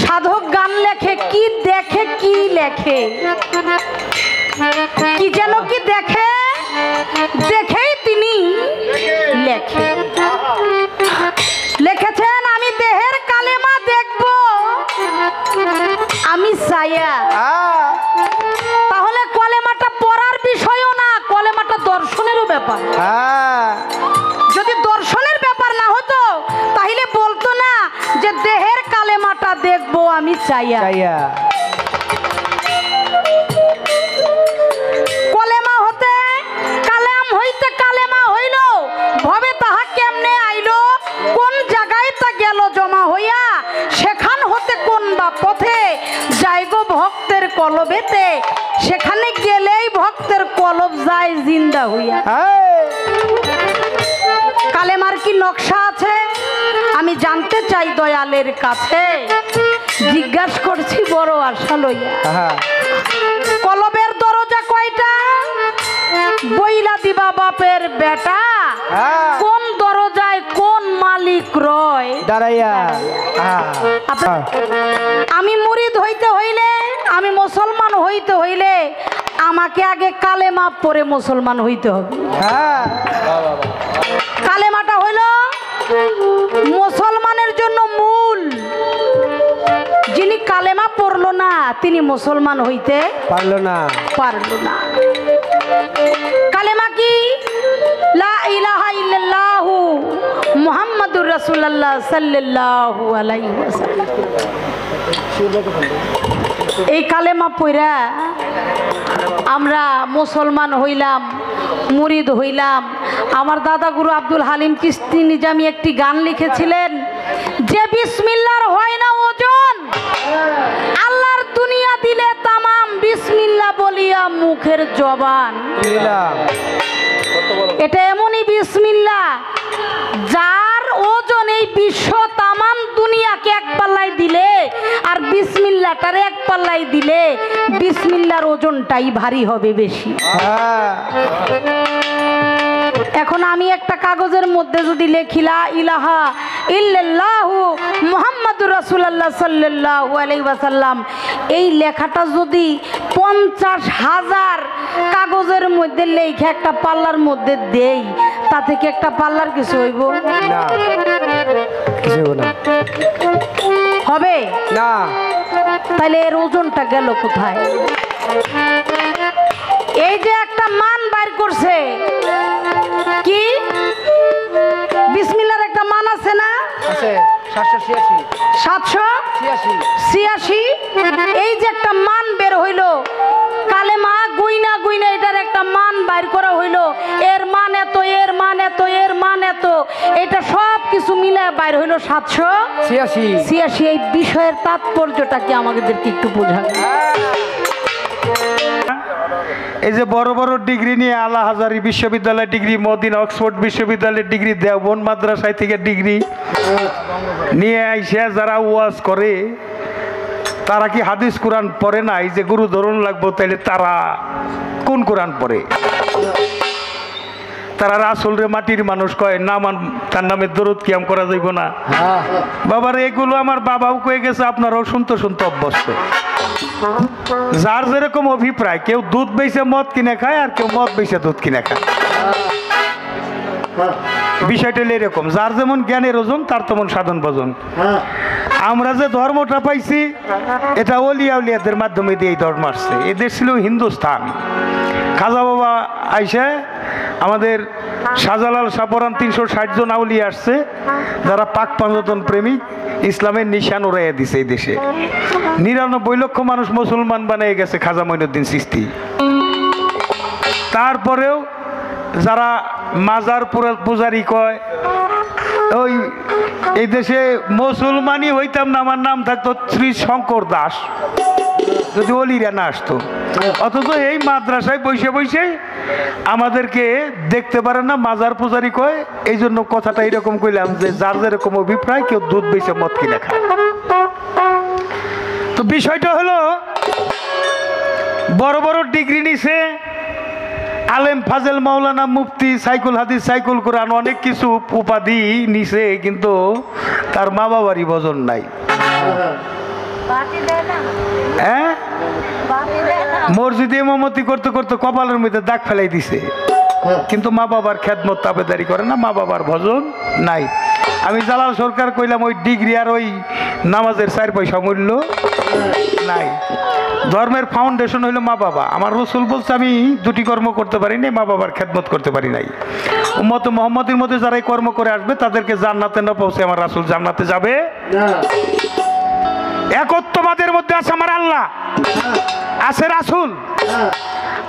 সাধক গান লেখে কি দেখে কি লেখে কি যেন কি দেখে দেখেই তিনি লেখে লিখেছেন আমি দেহের কালেমা দেখব আমি ছায়া। তাহলে কলেমাটা পড়ার বিষয়ও না, কলেমাটা দর্শনেরও ব্যাপার। যদি দর্শনের ব্যাপার না হতো তাহলে বলতো না যে দেহের কালেমাটা দেখব আমি ছায়া। কলেমা হতে কালাম হইতে কালেমা হইল, ভবে তাহা কেমনে আইলো, কোন জায়গায় তা গেল জমা হইয়া, সেখান হতে কোন বা পথে যাই গো ভক্তের কলবেতে, সেখানে গেলেই ভক্তের কলব যায় জিন্দা হইয়া। কালেমার কি নকশা আছে আমি জানতে চাই দয়ালের কাছে, জিজ্ঞাসা করছি বড় আশা লইয়া। কলবের দরজা কয়টা বইলা দিবা বাপের বেটা, কোন দরজায় কোন মালিক রয় দাঁড়াইয়া। আমি মুরিদ হইতে হইলে, আমি মুসলমান হইতে হইলে আমাকে আগে কালেমা পড়ে মুসলমান হইতে হবে। কালেমাটা হইল মুসলমানের জন্য মূল। যিনি কালেমা পড়লো না তিনি মুসলমান হইতে পারলো না। কালেমা কি? লা ইলাহা ইল্লাল্লাহু মুহাম্মাদুর রাসূলুল্লাহ সাল্লাল্লাহু আলাইহি ওয়াসাল্লাম। এই কালেমা পড়া আমরা মুসলমান হইলাম, মুরিদ হইলাম। আমার দাদা গুরু আব্দুল হালিম চিশতি নিজামী একটি গান লিখেছিলেন, যে বিসমিল্লাহর হয় না ওজন, আল্লাহর দুনিয়া দিলে তামাম, বিসমিল্লাহ বলিয়া মুখের জবান। এটা এমনই বিসমিল্লাহ যার ওজন এই বিশ্ব তামাম দুনিয়াকে এক পাল্লায় দিলে, আর বিসমিল্লাহটার এক পাল্লায় দিলে বিসমিল্লাহর ওজনটাই ভারী হবে বেশি। এখন আমি একটা কাগজের মধ্যে যদি লিখি লা ইলাহা ইল্লাল্লাহু মুহাম্মাদুর রাসূলুল্লাহ সাল্লাল্লাহু আলাইহি ওয়াসাল্লাম, এই লেখাটা যদি 50,000 কাগজের মধ্যে লেখা একটা পাল্লার মধ্যে দেই, তা থেকে একটা পাল্লার কিছু হইব না? কিছু না, হবে না। তাহলে এর ওজনটা গেল কোথায়? এই যে একটা মান বাইর করছে, কি বিসমিল্লাহর একটা মান আছে না? আছে 786। এই যে একটা মান বের হইল, কালেমা গুইনা গুইনা এটার একটা মান বাইর করা হইল, এর মান এত, এর মান এত, এর মান এত, এটা সব কিছু মিলে বাইর হইল 786। এই বিষয়ের তাৎপর্যটা কি আমাদেরকে একটু বোঝাবে? এই যে বড় বড় ডিগ্রি নিয়ে আলা হাজারি বিশ্ববিদ্যালয়ের ডিগ্রি, মদিনা অক্সফোর্ড বিশ্ববিদ্যালয়ের ডিগ্রি, দেওবন্দ মাদ্রাসায় থেকে ডিগ্রি নিয়ে আইসা যারা ওয়াজ করে, তারা কি হাদিস কোরআন পড়ে না? এই যে গুরু ধরুন লাগবো, তাইলে তারা কোন কোরআন পড়ে? তারা রাসূল রে মাটির মানুষ কয় না, তার নামে দরুদ কিয়াম করা যাইব না। বাবার এগুলো আমার বাবাও কয়ে গেছে, আপনারাও শুনতে শুনতে অভ্যস্ত। যার যেরকম অভিপ্রায়, কেউ দুধ বেচে মদ কিনে খায়, আর কেউ মদ বেচে দুধ কিনে খায়। বিষয়টা এরকম, যার যেমন জ্ঞানের ওজন তার তেমন সাধন ভজন। আমরা যে ধর্মটা পাইছি এটা ওলিয়া উলিয়াদের মাধ্যমে দিয়ে এই ধর্ম আসছে। এদের ছিল হিন্দুস্তান। খাজা বাবা আইসে আমাদের শাহজালাল শাহপরান 360 জন আউলিয়া আসছে, যারা পাক পাঞ্জতন প্রেমিক, ইসলামের নিশান উড়াইয়া দিছে এই দেশে। 99 লক্ষ মানুষ মুসলমান বানিয়ে গেছে খাজা মঈনুদ্দিন চিশতি। তারপরেও যারা মাজার পূজারি কয়, ওই এই দেশে মুসলমানই হইতাম না, আমার নাম থাকতো শ্রী শঙ্কর দাস, যদি অলিরা না আসতো। অথচ এই মাদ্রাসায় বসে বসে আমাদেরকে দেখতে পারে না, মাজার পূজারি কয়। এই জন্য কথাটা এরকম কইলাম যে যার যেরকম অভিপ্রায়, কেউ দুধ বেচে মদ কিনে খায়। তো বিষয়টা হলো, বড় বড় ডিগ্রি নিছে, আলেম ফাজেল মাওলানা মুফতি সাইকুল হাদিস সাইকুল কোরআন অনেক কিছু উপাধি নিছে, কিন্তু তার মা বাবারই ভজন নাই। হ্যাঁ, মসজিদে ইমামতি করতে করতে কপালের মধ্যে দাগ ফেলাই দিছে, কিন্তু মা বাবার খেদমত তাবেদারি করে না, মা বাবার ভজন নাই। আমি জালাল সরকার কইলাম ওই ডিগ্রি আর ওই নামাজের 4 পয়সা মূল্য নাই। ধর্মের ফাউন্ডেশন হইল মা বাবা। আমার রসুল বলছে আমি 2টি কর্ম করতে পারি নাই, মা বাবার খেদমত করতে পারি নাই। উম্মত মুহাম্মদের মধ্যে যারা এই কর্ম করে আসবে তাদেরকে জান্নাতে না পৌঁছে আমার রাসূল জান্নাতে যাবে না। একত্ববাদের মধ্যে আছে আমার আল্লাহ, আছে রাসূল।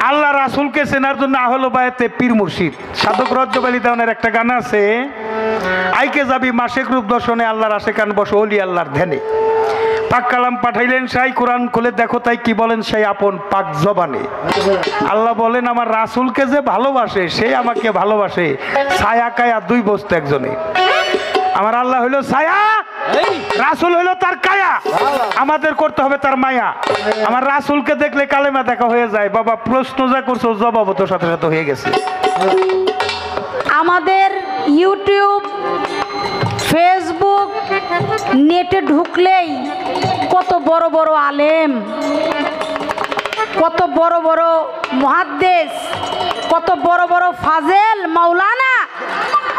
আল্লাহ রাসূলকে চেনার জন্য আহলে বায়াতে পীর মুর্শিদ সাধক রজ্জব আলী দেওয়ানের একটা গান আছে, আইকে যাবি মাসিক রূপ দর্শনে আল্লাহর আশেকান বসো ওলি আল্লাহর ধ্যানে। পাক কালাম পাঠাইলেন সাই, কোরআন খুলে দেখো তাই কি বলেন সেই আপন পাক জবানে। আল্লাহ বলেন আমার রাসূলকে যে ভালোবাসে সে আমাকে ভালোবাসে, ছায়া কায়া 2 বস্তু একজনে। আমার আল্লাহ হইল ছায়া, রাসূল হইল তার কায়া, আমাদের করতে হবে তার মায়া। আমার রাসূলকে দেখলে কালেমা দেখা হয়ে যায়। বাবা প্রশ্ন যা করছো জবাবও তো সাথে সাথে হয়ে গেছে। আমাদের ইউটিউব, ফেসবুক, নেটে ঢুকলেই কত বড় বড় আলেম, কত বড় বড় মুহাদ্দিস, কত বড় বড় ফাজেল মাওলানা,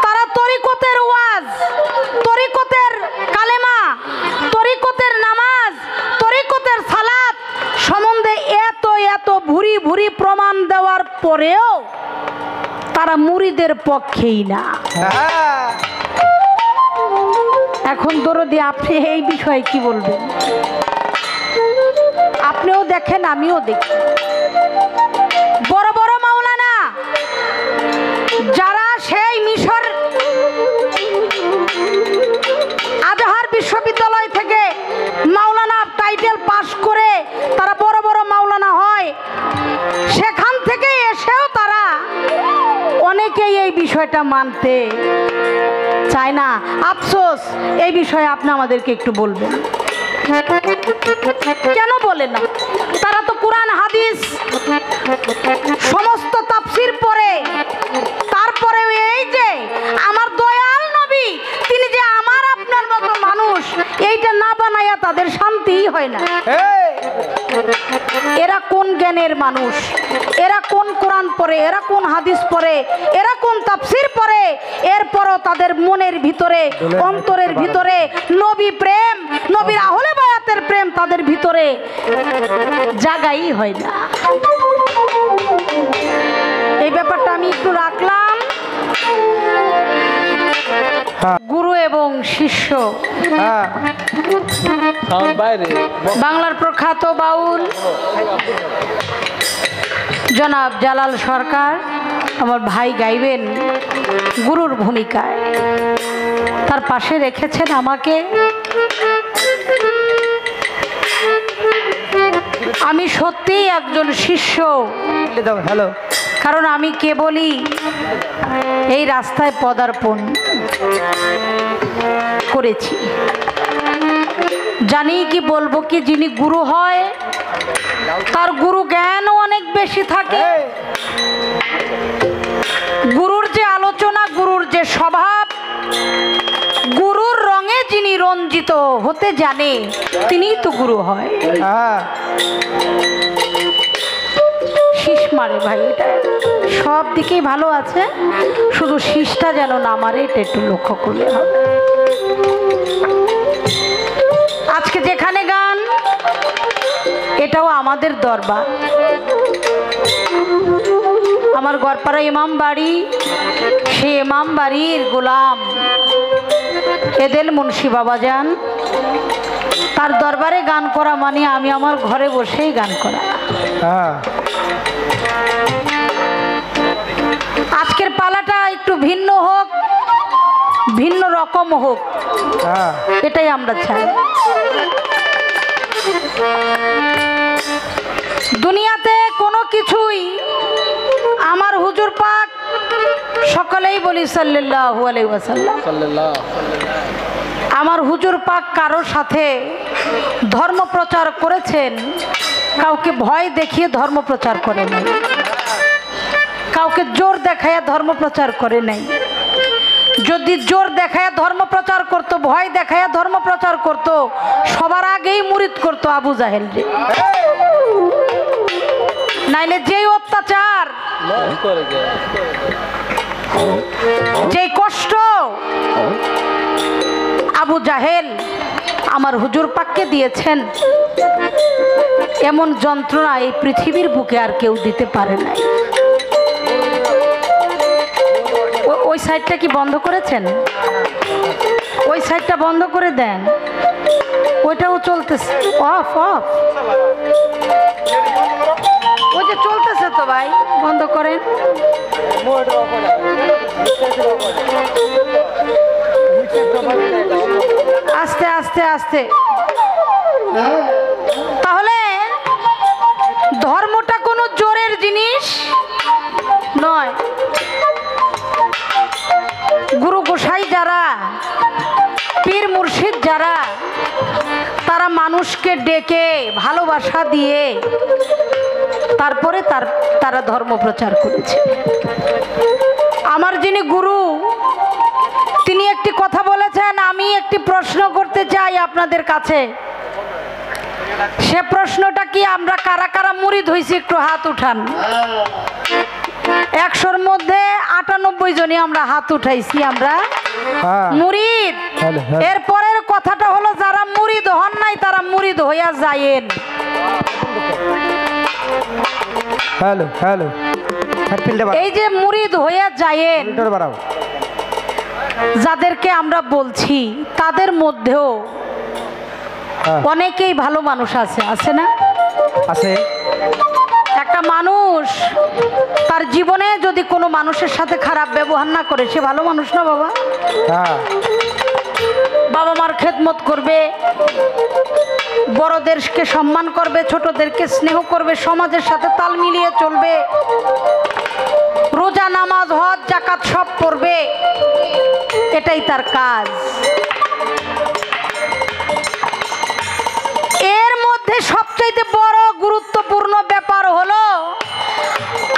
তারা তরিকতের ওয়াজ, তরিকতের কালেমা, তরিকতের নামাজ, তরিকতের সালাত সম্বন্ধে এত এত ভুরি ভুরি প্রমাণ দেওয়ার পরেও তারা মুরিদের পক্ষেই না। এখন দরদি আপনি এই বিষয়ে কি বলবেন? আপনিও দেখেন আমিও দেখি, বড় বড় মাওলানা যারা সেই মিশর আজহার বিশ্ববিদ্যালয় থেকে মাওলানা টাইটেল পাশ করে তারা বড় বড় মাওলানা হয়, সেখান থেকে এসেও তারা অনেকেই এই বিষয়টা মানতে চায় না। আফসোস, এই বিষয়ে আপনি আমাদেরকে একটু বলবেন, কেন বলে না? তারা তো কোরআন হাদিস সমস্ত তাফসীর পড়ে, তারপরে এই যে আমার দয়াল নবী তিনি যে আমার আপনার মতো মানুষ, এইটা না বানাইয়া তাদের শান্তিই হয় না। এরা কোন জ্ঞানের মানুষ? এরা কোন কোরআন পড়ে? এরা কোন হাদিস পড়ে? এরা কোন তাফসীর পড়ে? এরপরও তাদের মনের ভিতরে, অন্তরের ভিতরে নবী প্রেম, নবীর আহলে বায়াতের প্রেম তাদের ভিতরে জাগাই হয় না। এই ব্যাপারটা আমি একটু রাখলাম। গুরু এবং শিষ্য, বাংলার প্রখ্যাত বাউল জনাব জালাল সরকার আমার ভাই গাইবেন গুরুর ভূমিকায়। তার পাশে রেখেছেন আমাকে। আমি সত্যিই একজন শিষ্য, কারণ আমি কেবলই এই রাস্তায় পদার্পণ করেছি। জানি কি বলবো কি, যিনি গুরু হয় তার গুরু জ্ঞানও অনেক বেশি থাকে। গুরুর যে আলোচনা, গুরুর যে স্বভাব, গুরুর রঙে যিনি রঞ্জিত হতে জানে তিনিই তো গুরু হয়। শীষ মারে ভাই, এটা সব দিকেই ভালো আছে, শুধু শীষটা যেন না মারে, এটা একটু লক্ষ্য করলে হবে। আজকে যেখানে গান, এটাও আমাদের দরবার। আমার গড়পাড়া ইমাম বাড়ি, সে ইমাম বাড়ির গোলাম এদেল মুন্সি বাবাজান, তার দরবারে গান করা মানে আমি আমার ঘরে বসেই গান করা। আজকের পালাটা একটু ভিন্ন হোক, ভিন্ন রকম হোক, এটাই আমরা চাই। দুনিয়াতে কোনো কিছুই আমার হুজুর পাক সকলেই বলি সাল্লাল্লাহু আলাইহি ওয়াসাল্লাম, আমার হুজুর পাক কারোর সাথে ধর্ম প্রচার করেছেন, কাউকে ভয় দেখিয়ে ধর্ম প্রচার করে নাই, কাউকে জোর দেখাইয়া ধর্ম প্রচার করে নাই। যদি জোর দেখায় ধর্ম প্রচার করত, ভয় দেখায় ধর্ম প্রচার করত, সবার আগেই মুরিদ করত আবু জাহেল রে। নাইলে যেই অত্যাচার, যেই কষ্ট আবু জাহেল আমার হুজুর পাককে দিয়েছেন, এমন যন্ত্রণা এই পৃথিবীর বুকে আর কেউ দিতে পারে নাই। ওই সাইডটা কি বন্ধ করেছেন? ওই সাইডটা বন্ধ করে দেন, ওইটাও চলতেছে। অফ অফ, ওই যে চলতেছে তো ভাই, বন্ধ করেন। আস্তে আস্তে আস্তে। তাহলে ধর্মটা কোনো জোরের জিনিস নয়। গুরু গোসাই যারা, পীর মুর্শিদ যারা, তারা মানুষকে ডেকে ভালোবাসা দিয়ে তারপরে তারা ধর্ম প্রচার করেছে। আমার যিনি গুরু, তিনি একটি কথা বলেছেন, আমি একটি প্রশ্ন করতে চাই আপনাদের কাছে। সে প্রশ্নটা কি, আমরা কারা কারা মুরিদ হইছি একটু হাত উঠান। 100-র মধ্যে 98 জনই আমরা হাত উঠাইছি, আমরা মুরিদ। এর পরের কথাটা হলো, যারা মুরিদ হন নাই তারা মুরিদ হইয়া যায়েন। হ্যালো হ্যালো, এই যে মুরিদ হইয়া যায়েন, যাদেরকে আমরা বলছি, তাদের মধ্যেও অনেকেই ভালো মানুষ আছে, আছে না? আছে। একটা মানুষ তার জীবনে যদি কোনো মানুষের সাথে খারাপ ব্যবহার না করে, সে ভালো মানুষ না বাবা? বাবা মার খেদমত করবে, বড়দেরকে সম্মান করবে, ছোটদেরকে স্নেহ করবে, সমাজের সাথে তাল মিলিয়ে চলবে, রোজা নামাজ হজ জাকাত সব করবে, এটাই তার কাজ। এর মধ্যে সবচাইতে বড় গুরুত্বপূর্ণ ব্যাপার হলো,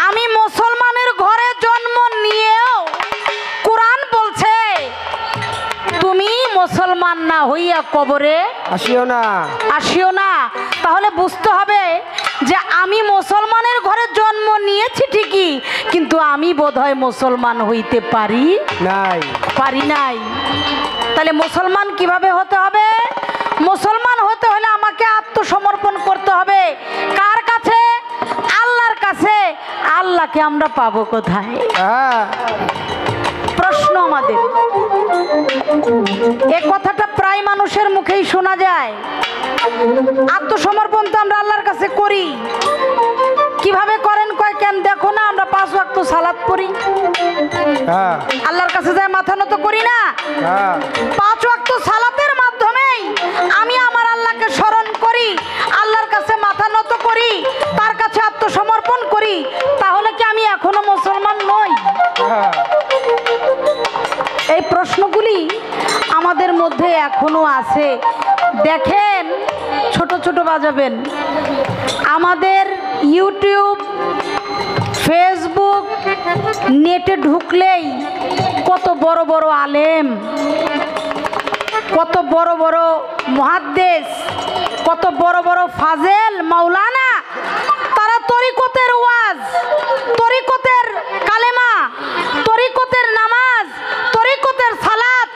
আমি মুসলমানের ঘরে জন্ম নিয়েও কোরআন বলছে তুমি মুসলমান না হইয়া কবরে আসিও না, আসিও না। তাহলে বুঝতে হবে যে আমি মুসলমানের ঘরে জন্ম নিয়েছি ঠিকই, কিন্তু আমি বোধহয় মুসলমান হইতে পারি নাই। তাহলে মুসলমান কিভাবে হতে হবে? মুসলমান হতে হলে আমাকে আত্মসমর্পণ করতে হবে। কার কাছে? আল্লাহর কাছে। আল্লাহকে আমরা পাবো কোথায়? প্রশ্ন আমাদের। এ কথাটা প্রায় মানুষের মুখেই শোনা যায়। আত্মসমর্পণ তো আমরা আল্লাহর কাছে করি। কিভাবে করেন? কয় কেন দেখো না, আমরা 5 ওয়াক্ত সালাত পড়ি, আল্লাহর কাছে যায় মাথা নত করি না? 5 ওয়াক্ত সালাতের মাধ্যমেই আমি আমার আল্লাহকে স্মরণ করি, আল্লাহর কাছে মাথা নত করি, তার কাছে আত্মসমর্পণ করি। তাহলে কি আমি এখনো মুসলমান নই? এই প্রশ্নগুলি আমাদের মধ্যে এখনো আছে। দেখেন, ছোট ছোট বাজাবেন, আমাদের ইউটিউব, ফেসবুক, নেটে ঢুকলেই কত বড় বড় আলেম, কত বড় বড় মুহাদ্দিস, কত বড় বড় ফাজেল মাওলানা, তারা তরিকতের ওয়াজ, তরিকতের কালেমা, তরিকতের নামাজ, তরিকতের সালাত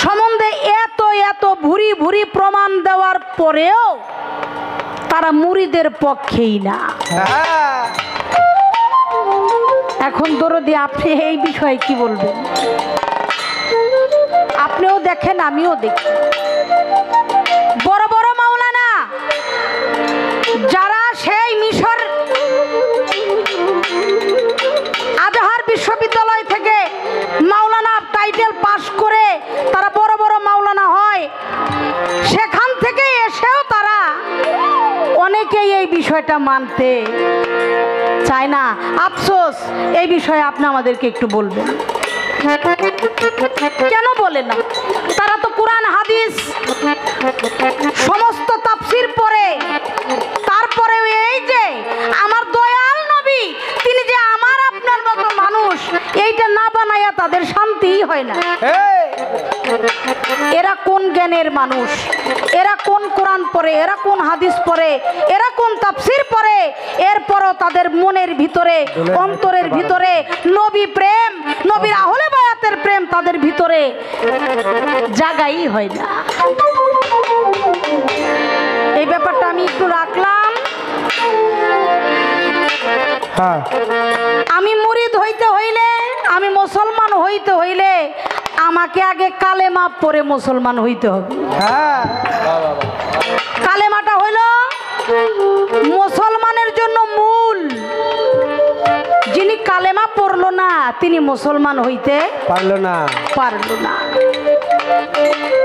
সম্বন্ধে এত এত ভুরি ভুরি প্রমাণ দেওয়ার পরেও তারা মুরিদের পক্ষেই না। এখন দরদি, আপনি এই বিষয়ে কি বলবেন? আপনিও দেখেন, আমিও দেখি, বড় বড় মাওলানা যারা সেই মিশর আজহার বিশ্ববিদ্যালয় থেকে মাওলানা টাইটেল পাশ করে তারা বড় বড় মাওলানা হয়, সেখান থেকে এসেও তারা অনেকেই এই বিষয়টা মানতে চায় না। আফসোস, এই বিষয়ে আপনি আমাদেরকে একটু বলবেন, কেন বলে না? তারা তো কোরআন হাদিস সমস্ত তাফসীর পড়ে, তারপরে এই যে আমার দয়াল নবী, তিনি যে আমার আপনার মতো মানুষ, এইটা না বানাইয়া তাদের শান্তি হয় হয় না। এই এরা কোন জ্ঞানের মানুষ, এরা কোন কোরআন পড়ে, এরা কোন হাদিস পড়ে, এরা কোন তাফসীর পড়ে, এরপরও তাদের মনের ভিতরে অন্তরের ভিতরে নবী প্রেম, নবীর আহলে বায়াতের প্রেম তাদের ভিতরে জাগাই হয় না। এই ব্যাপারটা আমি একটু রাখলাম। হ্যাঁ আমি মুরিদ হইতে হইলে, আমি মুসলমান হইতে হইলে আমাকে আগে কালেমা পড়ে মুসলমান হইতে হবে। হ্যাঁ কালেমাটা হইল মুসলমানের জন্য মূল। যিনি কালেমা পড়লো না তিনি মুসলমান হইতে পারলো না।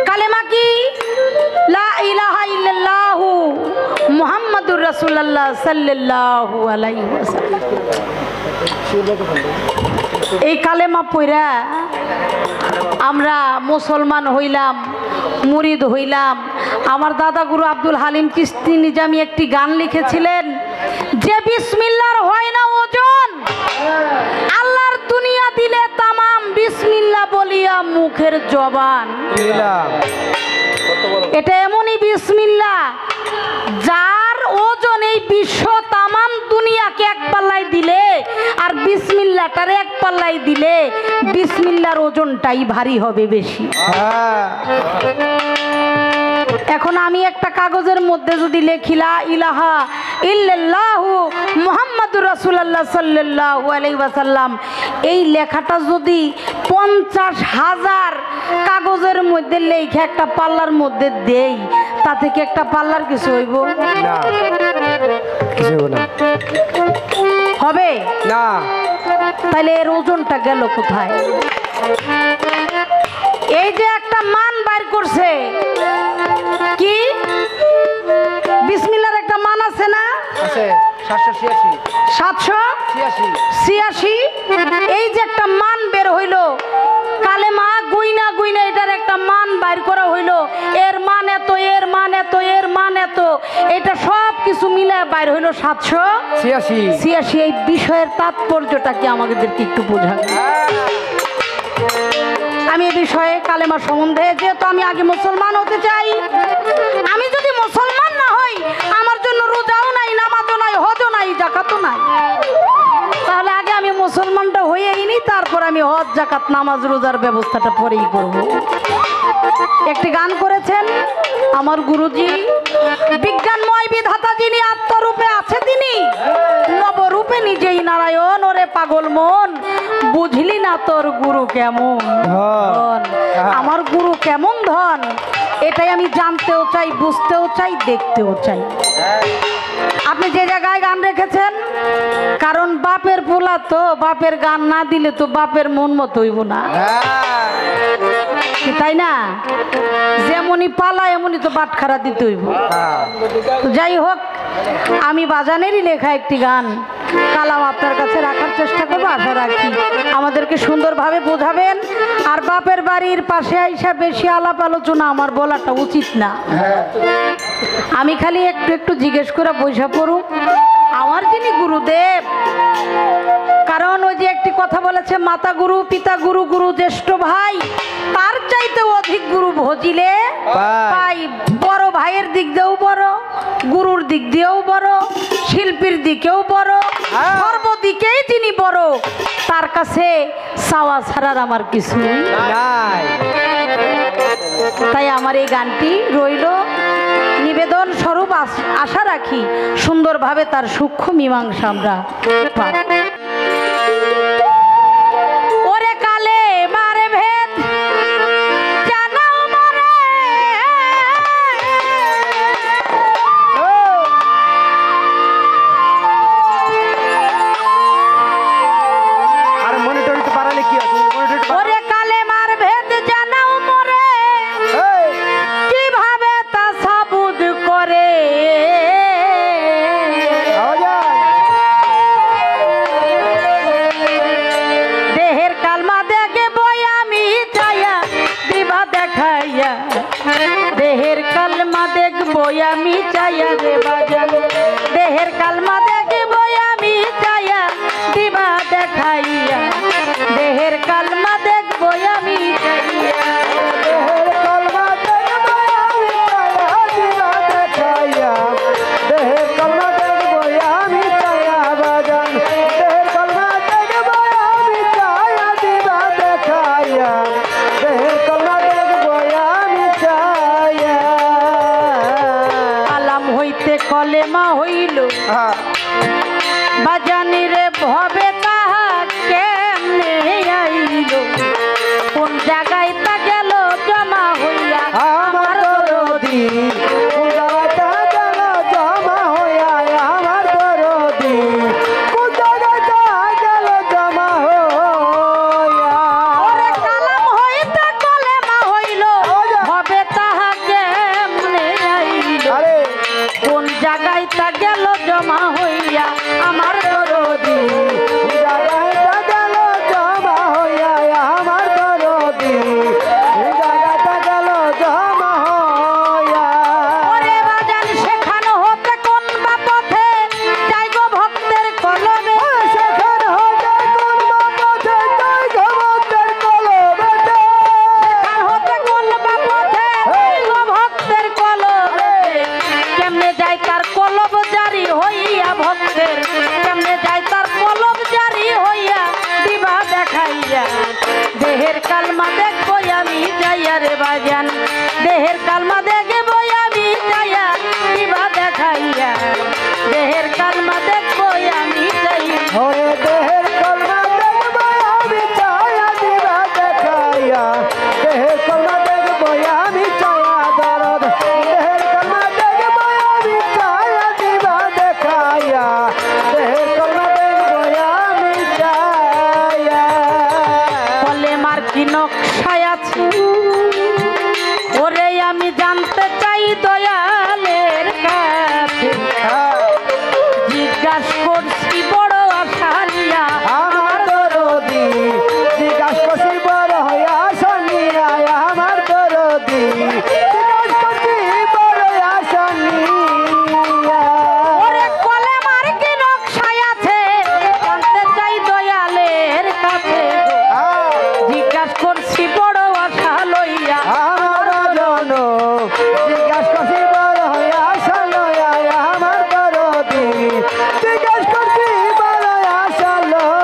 কালেমা কি? লা ইলাহা ইল্লাল্লাহু মুহাম্মাদুর রাসূলুল্লাহ সাল্লাল্লাহু আলাইহি ওয়াসাল্লাম। এই কালেমা পড়া আমরা মুসলমান হইলাম, মুরিদ হইলাম। আমার দাদা গুরু আব্দুল হালিম চিশতি নিজামী একটি গান লিখেছিলেন যে বিসমিল্লাহর হয় না ওজন, আল্লাহর দুনিয়া দিলে তামাম, বিসমিল্লাহ বলিয়া মুখের জবান। এটা এমনই বিসমিল্লাহ যার ওজন এই বিশ্ব তামাম দুনিয়াকে এক পাল্লায় দিলে আর বিসমিল্লাহটারে এক পাল্লায় দিলে বিসমিল্লাহর ওজনটাই ভারী হবে বেশি। এখন আমি একটা কাগজের মধ্যে যদি লিখি লা ইলাহা ইল্লাল্লাহু মুহাম্মাদুর রাসূলুল্লাহ সাল্লাল্লাহু আলাইহি ওয়াসাল্লাম, এই লেখাটা যদি 50,000 কাগজের মধ্যে লেখা একটা পাল্লার মধ্যে দেই, তা থেকে একটা পাল্লার কিছু হইব না, কিছু না, হবে না। তাহলে এর ওজনটা গেল কোথায়? এই যে একটা মান বাইর করছে, কি বিসমিল্লাহর একটা মান আছে না? আছে 786 786। এই যে একটা মান বের হইল, কালেমা গুইনা গুইনা এটার একটা মান বাইর করা হইল, এর মান এত, এর মান এত, এর মান এত, এটা সব কিছু মিলে বাইর হইল 786। এই বিষয়ের তাৎপর্যটা কি আমাদেরকে একটু বোঝাবে? আমি এই বিষয়ে কালেমা সম্বন্ধে, যেহেতু আমি আগে মুসলমান হতে চাই, আমি যদি মুসলমান না হই আমার জন্য রোজাও নাই, নামাজও নাই, হজও নাই, জাকাতও নাই, তাহলে আগে আমি মুসলমানটা হয়েই নি, তারপর আমি হজ জাকাত নামাজ রোজার ব্যবস্থাটা পরেই করব। একটি গান করেছেন আমার গুরুজি, বিজ্ঞানময় বিধাতা যিনি আত্মরূপে আছে তিনি, নবরূপে নিজেই নারায়ণ, ওরে পাগল মন বুঝলি না তোর গুরু কেমন ধন। আমার গুরু কেমন ধন এটাই আমি জানতেও চাই, বুঝতেও চাই, দেখতেও চাই। আপনি যে জায়গায় গান রেখেছেন, কারণ বাপের পোলা তো, বাপের গান না দিলে তো বাপের মন মতো হইব না, তাই না? যেমনই পালা এমনই তো বাটখারা দিতে হইব। যাই হোক, আমি বাজানেরই লেখা একটি গান কালাম আপনার কাছে রাখার চেষ্টা করবো, আশা রাখি আমাদেরকে সুন্দরভাবে বোঝাবেন। আর বাপের বাড়ির পাশে আইসা বেশি আলাপ আলোচনা আমার বলাটা উচিত না। আমি খালি একটু একটু জিজ্ঞেস করে বৈশা পড়ুক আমার যিনি গুরুদেব, কারণ ওই যে একটি কথা বলেছে, মাতা গুরু পিতা গুরু গুরু জ্যেষ্ঠ ভাই, তার চাইতে অধিক গুরু ভজিলে পাই। বড় ভাইয়ের দিক দিয়েও বড়, গুরুর দিক দিয়েও বড়, শিল্পীর দিকেও বড়, সর্বদিকেই যিনি বড়, তার কাছে চাওয়া ছাড়ার আমার কিছু নাই। তাই আমার এই গানটি রইল নিবেদন স্বরূপ, আশা রাখি সুন্দরভাবে তার সূক্ষ্ম মীমাংসা আমরা পাব। ওরে কালে মারে ভেদ জানাও মরে, আর মনিটর তো পারালে কি আছে? ওরে কালে মার ভেদ জানাও মরে, কিভাবে তা সাবুদ করে। দেহের কালমা দেখে বই আমি চাইয়া দিবা দেখাইয়া, দেহের কালমা দেখবো আমি চাইয়া রে বাজান, দেহের কালমা দেখবো আমি চাইয়া দিবা দেখাইয়া, দেহের কালমা দেখবো আমি হইতে কলেমা হইল হ্যাঁ বাজানি রে ভবে তাহা কেমনে আইল কোন জায়গায় তা গেল জমা হইয়া আমার দরদি কোন জায়গাটা গেল জমা হইয়া আমার দরদি কোন জায়গাটা গেল জমা হইয়া ওরে কালাম হইতে কলেমা হইল ভবে তাহা কেমনে আইল আরে কোন জায়গায় তা গেল জমা হইয়া আমার দরদি কোন জায়গাটা গেল জমা হইয়া আমার দরদি কোন জায়গাটা গেল জমা হইয়া ওরে বাজান সেখান হতে কোন বা পথে যাই গো ভক্তের কলমে সেখান হতে কোন পথে যাই গো ভক্তের কলমে সেখান হতে কোন বা পথে যাই গো ভক্তের কলমে কেমনে যায় তার কলব জারি হইয়া ভক্তের কেমনে যায় তার কলব জারি হইয়া দিবা দেখাইয়া দেহের কালমা দেখবো আমি যাইয়া রে বাজান দেহের কালমা দেখবো আমি যাইয়া দিবা দেখাইয়া দেহের কালমা দেখবো আমি যাইয়া ওরে দেহের কলমা দেখবো আমি চায়া দিবা দেখাইয়া দেহের কলমা দেখবো আমি চায়া দরদ দেহের কলমা দেখবো আমি চায়া দিবা দেখাইয়া দেহের কলমা দেখবো আমি চায়া কলেমার কি নকশায় আছে ওরে আমি জানতে চাই দয়ালের কাছে জিজ্ঞাসা করছি বড় আশা নিয়া আমার দরদি জিজ্ঞাস করছি বড় হইয়া শুনিয়া আমার দরদি জিজ্ঞাস করছি বড় শুনিয়া ওরে কলেমার কি নকশায় আছে জানতে চাই দয়ালের কাছে জিজ্ঞাসা করছি বড় আশা লইয়া আমার জন জিজ্ঞাস করছি বড় হইয়া শুনিয়া আমার দরদি জিজ্ঞাস করছি বড় শুনিয়া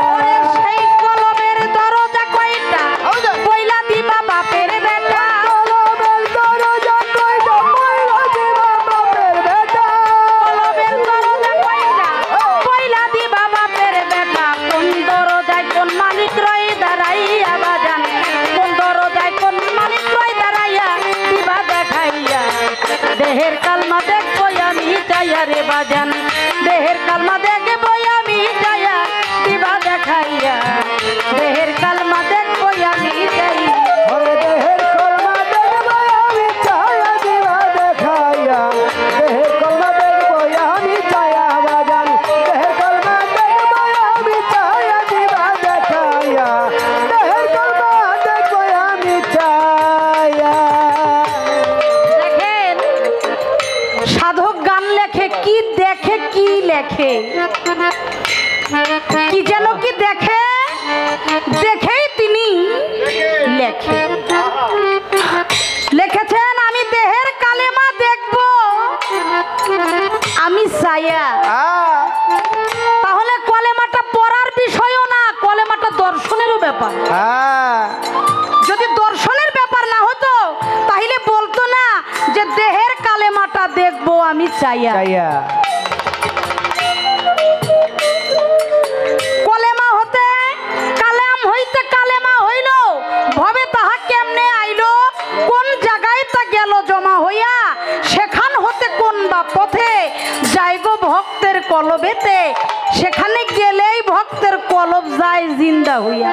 ওরে সেই কলমের দরজা কয়টা কইলা দিবা বাপের বেটা কলমের দরজা কইটা কইলা দিবা বাপের বেটা কলমের দরজা কয়টা কইলা দিবা বাপের বেটা কোন দরজায় কোন মালিক রয় দাঁড়াইয়া বাজান কোন দরজায় কোন মালিক রয় দাঁড়াইয়া দিবা দেখাইয়া দেহের কালমা দেখবো আমি যাইয়া রে বাজান দেহের কালমা দেখবো আমি যাইয়া দিবা দেখাইয়া দেহের কালমা দেখবো আমি যাইয়া ওরে দেহের কলমা দেখবো আমি চায়া দিবা দেখাইয়া দেহের কলমা দেখবো আমি চায়া বাজান দেহের কলমা দেখবো আমি চায়া দিবা দেখাইয়া দেহের কলমা দেখবো আমি চায়া দেখেন সাধক গান লেখে কি দেখে কি লেখে কি যেন কি দেখে দেখেই তিনি লেখে লিখেছেন আমি দেহের কালেমা দেখব আমি ছায়া তাহলে কলেমাটা পড়ার বিষয়ও না কলেমাটা দর্শনেরও ব্যাপার যদি দর্শনের ব্যাপার না হতো তাহলে বলতো না যে দেহের কালেমাটা দেখবো আমি চাইয়া চায়া কলেমা হতে কালাম হইতে কালেমা হইল ভবে তাহা কেমনে আইলো কোন জায়গায় তা গেল জমা হইয়া সেখান হতে কোন বা পথে যাইগো ভক্তের কলবেতে সেখানে গেলেই ভক্তের কলব যায় জিন্দা হইয়া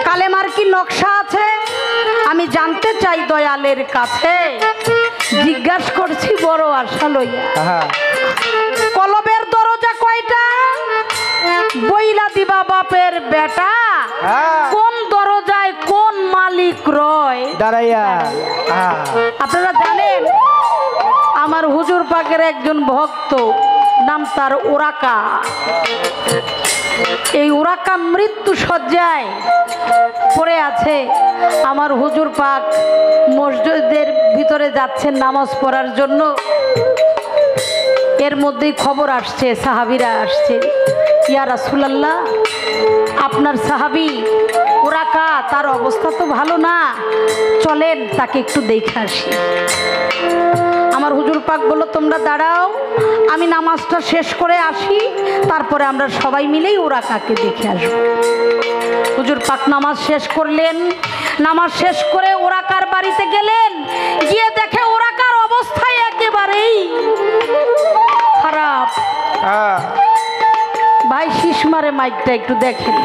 কালেমার কি নকশা আছে আমি জানতে চাই দয়ালের কাছে জিজ্ঞাসা করছি বড় আশা লইয়া কলবের দরজা কয়টা বইলা দিবা বাপের বেটা কোন দরজায় কোন মালিক রয় দাঁড়াইয়া আপনারা জানেন আমার হুজুর পাকের একজন ভক্ত নাম তার ওরাকা এই ওরাকা মৃত্যু শয্যায় পড়ে আছে আমার হুজুর পাক মসজিদের ভিতরে যাচ্ছেন নামাজ পড়ার জন্য এর মধ্যেই খবর আসছে সাহাবীরা আসছে ইয়া রাসূলুল্লাহ আপনার সাহাবী ওরাকা, তার অবস্থা তো ভালো না, চলেন তাকে একটু দেখে আসি। আমার হুজুর পাক বলল, তোমরা দাঁড়াও, আমি নামাজটা শেষ করে আসি, তারপরে আমরা সবাই মিলেই ওরাকাকে দেখে আসবো। হুজুর পাক নামাজ শেষ করলেন, নামাজ শেষ করে ওরাকার বাড়িতে গেলেন, গিয়ে দেখে ওরাকার অবস্থায় একেবারেই খারাপ। ভাই শীষ মারে মাইকটা একটু দেখেন।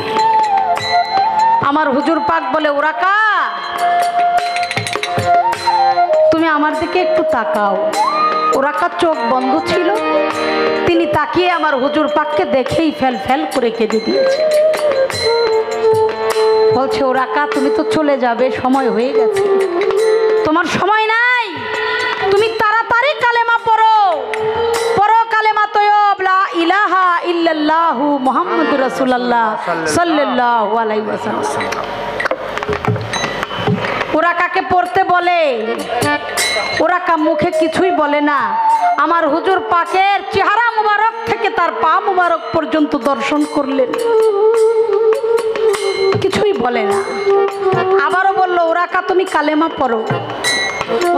আমার হুজুর পাক বলে, ওরাকা তুমি আমার দিকে একটু তাকাও। ওরাকা চোখ বন্ধ ছিল, তিনি তাকিয়ে আমার হুজুর পাককে দেখেই ফেল ফেল করে কেঁদে দিয়েছে। বলছে, ওরাকা তুমি তো চলে যাবে, সময় হয়ে গেছে, তোমার সময় নাই, তুমি তাড়াতাড়ি কালেমা পড়ো, পড়ো কালেমা তয়্যব লা ইলাহা ইল্লাল্লাহু মুহাম্মাদুর রাসূলুল্লাহ সাল্লাল্লাহু আলাইহি ওয়াসাল্লাম। ওরাকাকে পড়তে বলে, ওরাকা মুখে কিছুই বলে না। আমার হুজুর পাকের চেহারা মুবারক থেকে তার পা মুবারক পর্যন্ত দর্শন করলেন, কিছুই বলে না। আবারও বলল, ওরাকা তুমি কালেমা পড়ো।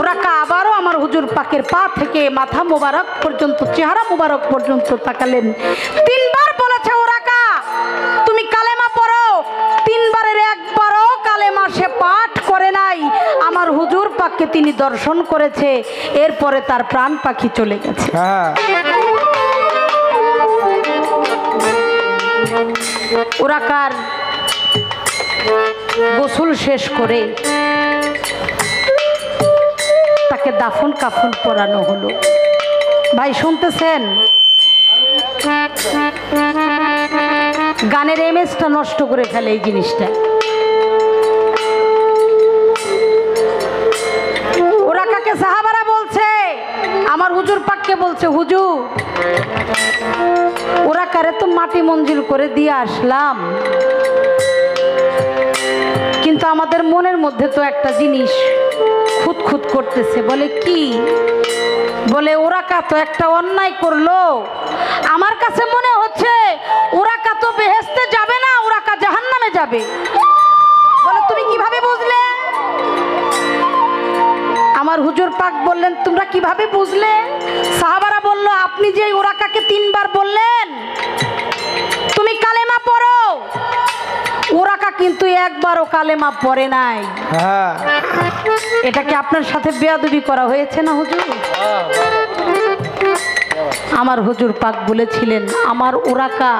ওরাকা আবারও আমার হুজুর পাকের পা থেকে মাথা মুবারক পর্যন্ত, চেহারা মুবারক পর্যন্ত তাকালেন। তিনবার বলেছে, ওরাকা তুমি কালেমা পড়ো। তিনবারের একবারও কালেমা সে পাঠ করে নাই। আমার হুজুর পাককে তিনি দর্শন করেছে, এরপরে তার প্রাণ পাখি চলে গেছে। ওরাকার গোসল শেষ করে তাকে দাফন কাফন পরানো হলো। ভাই শুনতেছেন? গানের এমএসটা নষ্ট করে ফেলে এই জিনিসটা। ওরাকাকে সাহাবারা বলছে, আমার হুজুর পাককে বলছে, হুজুর ওরাকারে তো মাটি মঞ্জুর করে দিয়ে আসলাম, কিন্তু আমাদের মনের মধ্যে তো একটা জিনিস খুঁতখুত করতেছে। বলে কি? বলে ওরাকা তো একটা অন্যায় করলো, আমার কাছে মনে হচ্ছে ওরাকা তো বেহেশতে যাবে না, ওরাকা জাহান্নামে যাবে। বলে তুমি কিভাবে বুঝলে? আমার হুজুর পাক বললেন, তোমরা কিভাবে বুঝলে? সাহাবারা বলল, আপনি যে ওরাকাকে তিনবার বললেন তুমি কালেমা পড়ো, ওরাকা কিন্তু একবারও কালেমা পড়ে নাই। এটা কি আপনার সাথে বেয়াদবি করা হয়েছে না হুজুর? আমার হুজুর পাক বলেছিলেন, আমার ওরাকা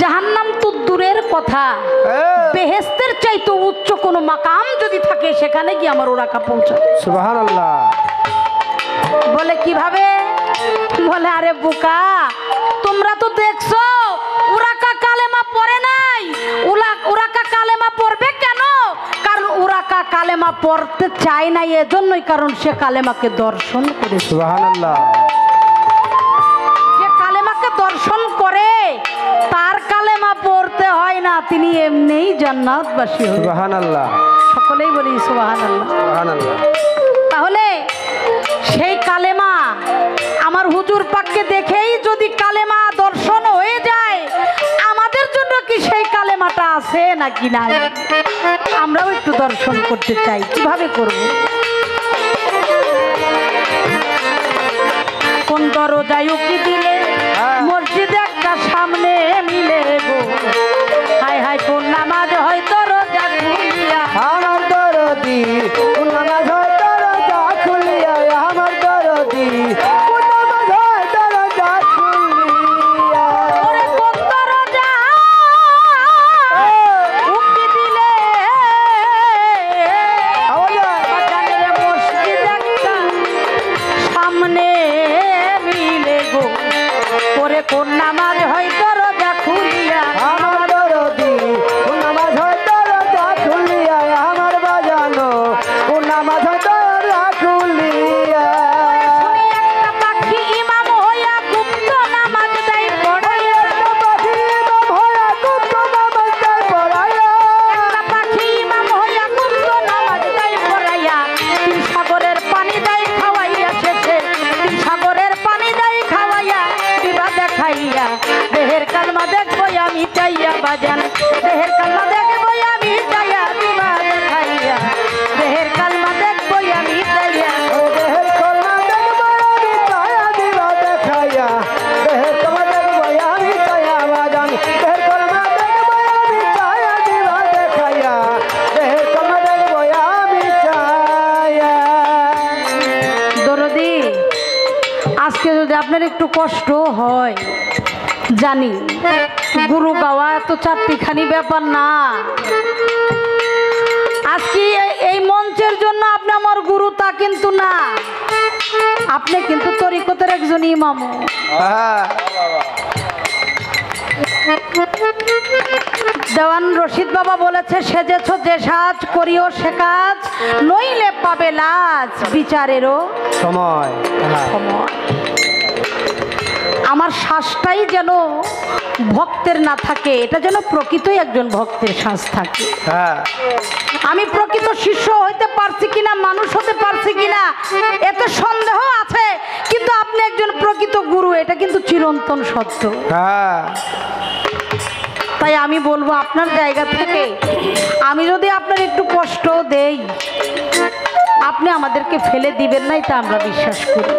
জাহান্নাম তো দূরের কথা, বেহেশতের চাইতে উচ্চ কোনো মাকাম যদি থাকে সেখানে গিয়ে আমার ওরাকা পৌঁছাবে। সুবহানাল্লাহ। বলে কিভাবে? বলে, আরে বোকা, তোমরা তো দেখছো ওরাকা কালেমা পড়ে নাই। ওরাকা কালেমা পড়বে কেন? কারণ ওরাকা কালেমা পড়তে চায় না, এজন্যই, কারণ সে কালেমাকে দর্শন করে। সুবহানাল্লাহ। যে কালেমাকে দর্শন করে তার কালেমা পড়তে হয় না, তিনি এমনিই জান্নাতবাসী হবেন। সুবহানাল্লাহ। সকলেই বলি সুবহানাল্লাহ। সুবহানাল্লাহ। তাহলে সেই কালেমা আমার হুজুর পাককে দেখেই যদি কালেমা দর্শন হয়ে যায়, আমাদের জন্য কি সেই কালেমাটা আছে নাকি নাই? আমরাও একটু দর্শন করতে চাই, কিভাবে করব? কোন দরজায় উকি দিলে মসজিদ একটা সামনে মিলে গো, হায় হায় কোন নামাজ হয় দরজা খুলিয়া, আমার দরদি কোন নামাজ হয় দরজা খুলিয়া, আমার দরদি কোন নামাজ হয় দরজা খুলিয়া। ওরে কোন দরজা উকি দিলে বাজানের মসজিদ একটা সামনে মিলে গো, ওরে আপনার একটু কষ্ট হয় জানি, গুরু গাওয়া এত চারটিখানি ব্যাপার না। আজকে এই মঞ্চের জন্য আপনি আমার গুরু তা কিন্তু না, আপনি কিন্তু তরিকতের একজন ইমাম। হ্যাঁ দেওয়ান রশিদ বাবা বলেছে, সেজেছ যে সাজ করিও সে কাজ, নইলে পাবে লাজ বিচারেরও সময়। হ্যাঁ সময়। আমার শ্বাসটাই যেন ভক্তের না থাকে, এটা যেন প্রকৃতই একজন ভক্তের শ্বাস থাকে। হ্যাঁ আমি প্রকৃত শিষ্য হইতে পারছি কিনা, মানুষ হতে পারছি কিনা এতে সন্দেহ আছে, কিন্তু আপনি একজন প্রকৃত গুরু, এটা কিন্তু চিরন্তন সত্য। হ্যাঁ তাই আমি বলবো আপনার জায়গা থেকে আমি যদি আপনার একটু কষ্ট দেই, আপনি আমাদেরকে ফেলে দিবেন না, এটা আমরা বিশ্বাস করি।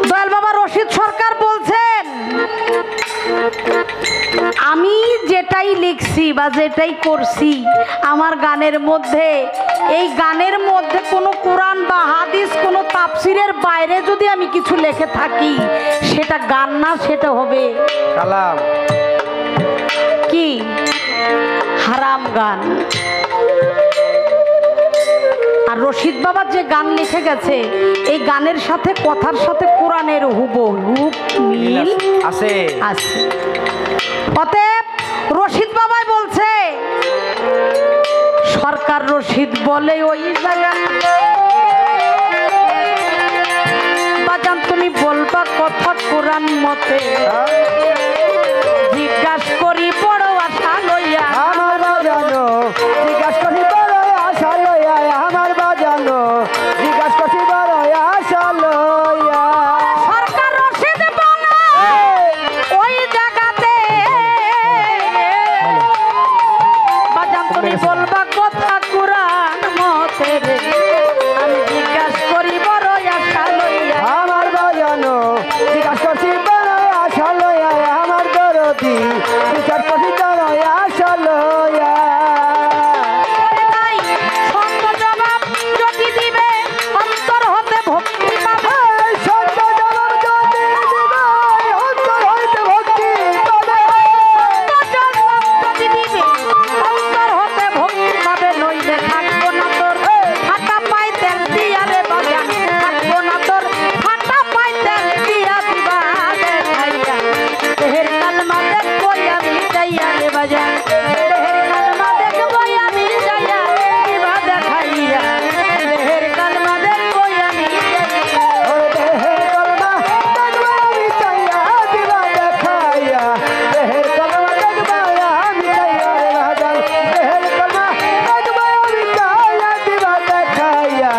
দয়াল বাবা রশিদ সরকার বলছেন, আমি যেটাই লিখছি বা যেটাই করছি আমার গানের মধ্যে, এই গানের মধ্যে কোনো কোরআন বা হাদিস, কোনো তাফসিরের বাইরে যদি আমি কিছু লিখে থাকি, সেটা গান না, সেটা হবে কালাম। কি? হারাম গান। আর রশিদ বাবা যে গান লিখে গেছে, এই গানের সাথে কথার সাথে কোরআনের হুবহুব মিল আছে আছে। অতএব রশিদ বাবাই বলছে, সরকার রশিদ বলে ওই জায়গা বাজান তুমি বলবা কথা কোরআন মতে, জিজ্ঞাসা করি বড় আশা লইয়া আমার বাজানো, জিজ্ঞাসা করি বড় আশা লইয়া, আমার বাজানো, জিজ্ঞাসা করি বড় আশা লইয়া। সরকার রশিদ বলে ওই জায়গাতে বাজান তুমি বলবা কথা কোরআন মতে রে, আমি জিজ্ঞাসা করি বড় আশা লইয়া। আমার বাজানো, জিজ্ঞাসা করি বড় আশা লইয়া, আমার দরদি, জিজ্ঞাসা করি বড় আশা লইয়া। তাই সত্য জবাব যদি দিবে অন্তর হতে ভক্তি পাবে, এই সত্য জবাব যদি দিবে, অন্তর হইতে ভক্তি পাবে। সত্য জবাব যদি দিবে অন্তর হতে ভক্তি পাবে, নইলে থাকবো না তোর ফাটা পায় তেল দিয়া রে বাজান, থাকবো না তোর ফাটা পায় তেল দিয়া দিবা দেখাইয়া, দেহের কালমা দেখবই আমি যাইয়া রে বাজান, দেহের কালমা দেখবই আমি যাইয়া দিবা দেখাইয়া, দেহের কালমা দেখবই আমি যাইয়া। ওরে দেহের কলমা দেখবো আমি চাইয়া, দিবা দেখাইয়া, দেহের কলমা দেখবো আমি চাইয়া রে বাজান, দেহের কলমা দেখবো আমি চাইয়া, দিবা দেখাইয়া,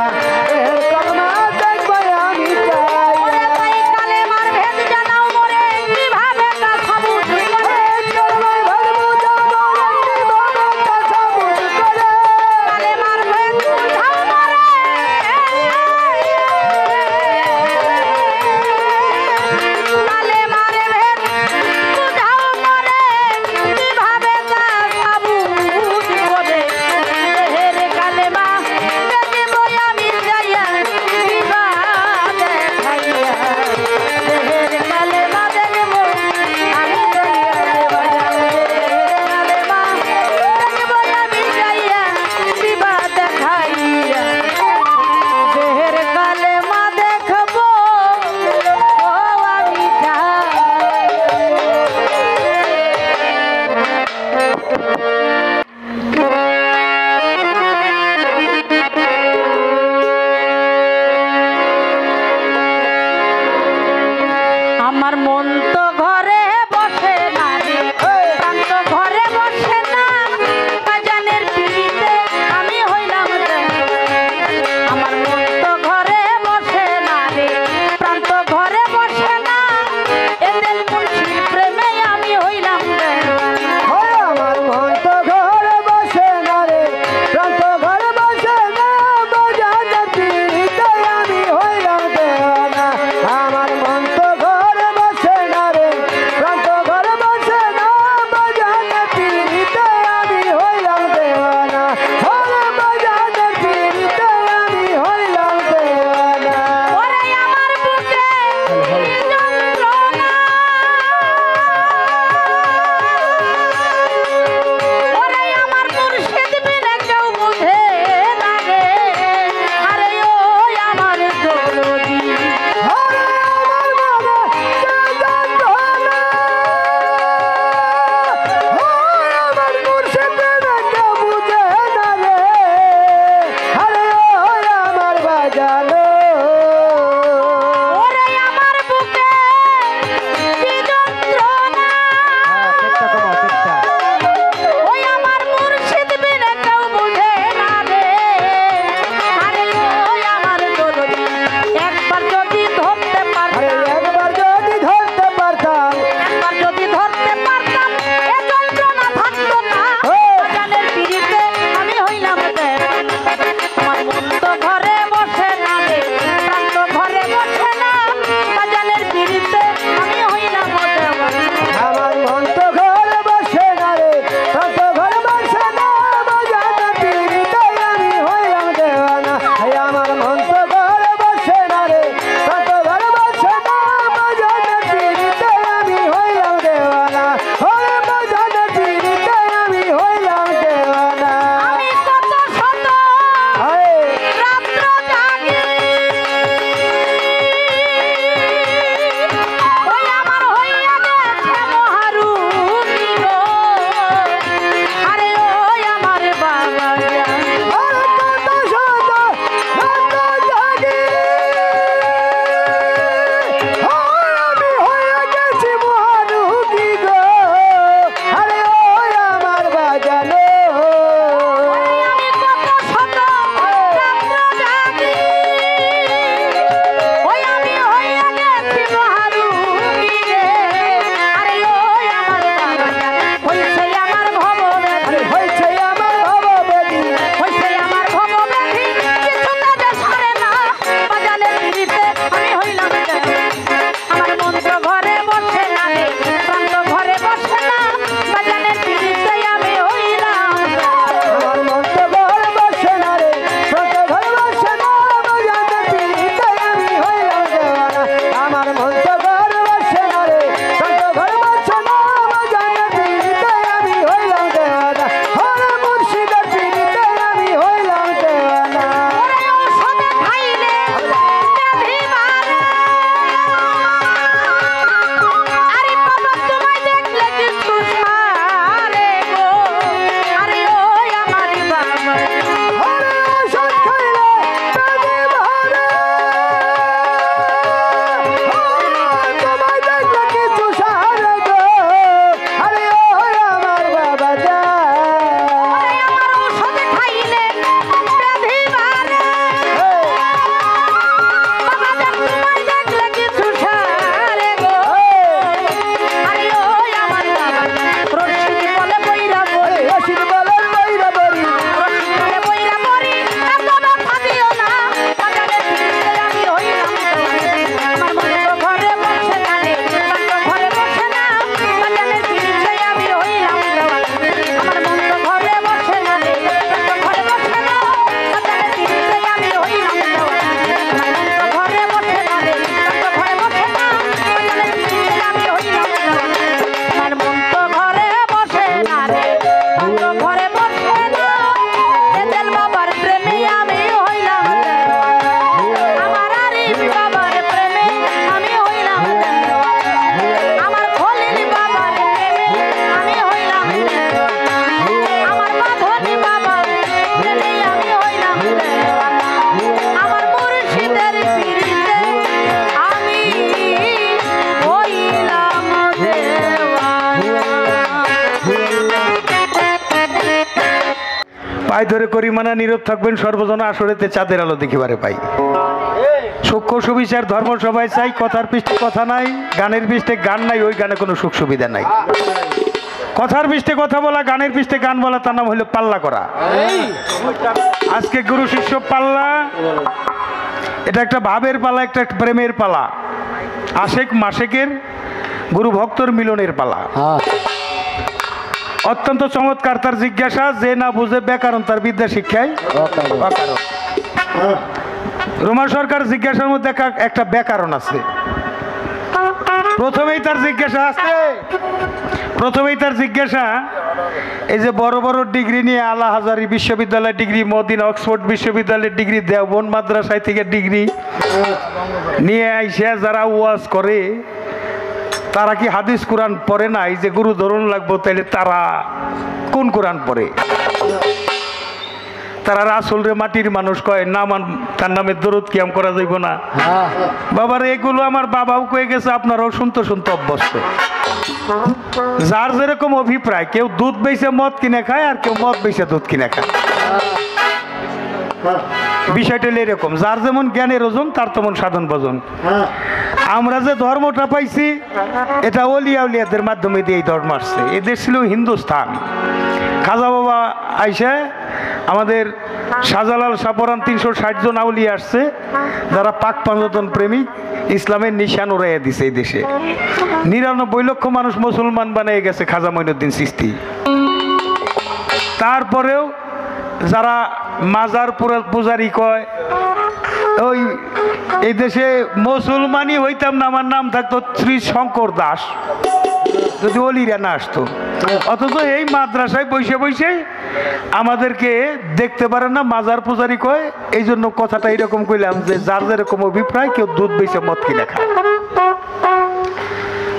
দেহের কলমা দেখবো আমি চাইয়া। ওরে তাই কালেমার ভেদ জানাও মোরে, কিভাবে তা সাবুত করে। কলমায় ভরবো যাবো, পাই ধরে করিমানা নীরব থাকবেন সর্বজনা আসরেতে চাঁদের আলো দেখিবারে পাই। সূক্ষ্ম সুবিচার ধর্ম সবাই চাই, কথার পৃষ্ঠে কথা নাই, গানের পৃষ্ঠে গান নাই, ওই গানে কোনো সুখ সুবিধা নাই। কথার পৃষ্ঠে কথা বলা, গানের পৃষ্ঠে গান বলা, তার নাম হলো পাল্লা করা। আজকে গুরু শিষ্য পাল্লা, এটা একটা ভাবের পালা, একটা প্রেমের পালা, আশেক মাসেকের গুরু ভক্তর মিলনের পালা। অত্যন্ত চমৎকার তার জিজ্ঞাসা, যে না বুঝে ব্যাকরণ তার বিদ্যা শিক্ষায় অকারণ। রোমা সরকার জিজ্ঞাসার মধ্যে একটা ব্যাকরণ আছে। প্রথমেই তার জিজ্ঞাসা এই যে বড় বড় ডিগ্রি নিয়ে আলা হাজারি বিশ্ববিদ্যালয় ডিগ্রি, মদিনা অক্সফোর্ড বিশ্ববিদ্যালয়ের ডিগ্রি, দেওবন্দ মাদ্রাসায় থেকে ডিগ্রি নিয়ে আইসা যারা ওয়াজ করে, তারা কি হাদিস কোরআন পড়ে না? এই যে গুরু ধরুন লাগবো, তাইলে তারা কোন কোরআন পড়ে? তারা রাসূল রে মাটির মানুষ কয়, না তার নামে দরুদ কিয়াম করা যাইব না। বাবার এগুলো আমার বাবাও কয়ে গেছে, আপনারাও শুনতে শুনতে অভ্যস্ত। যার যেরকম অভিপ্রায়, কেউ দুধ বেচে মদ কিনে খায়, আর কেউ মদ বেচে দুধ কিনে খায়। বিষয়টা এরকম, যার যেমন জ্ঞানের ওজন তার তেমন সাধন ভজন। আমরা যে ধর্মটা পাইছি, এটা অলিয়া উলিয়াদের মাধ্যমে দিয়ে এই ধর্ম আসছে। এদের ছিল হিন্দুস্তান। খাজা বাবা আইসা আমাদের শাহজালাল সাপরান 360 জন আউলিয়া আসছে, যারা পাক পাঞ্জতন প্রেমিক, ইসলামের নিশান উড়াইয়া দিছে এই দেশে। 99 লক্ষ মানুষ মুসলমান বানিয়ে গেছে খাজা মঈনুদ্দিন চিশতি। তারপরেও যারা মাজার পূজারি কয়, ওই এই দেশে মুসলমানই হইতাম না, আমার নাম থাকতো শ্রী শঙ্কর দাস, যদি অলিরা না আসতো। অথচ এই মাদ্রাসায় বসে বসে আমাদেরকে দেখতে পারে না, মাজার পূজারি কয়। এই জন্য কথাটা এরকম কইলাম যে যার যেরকম অভিপ্রায়, কেউ দুধ বেচে মদ কিনে খায়।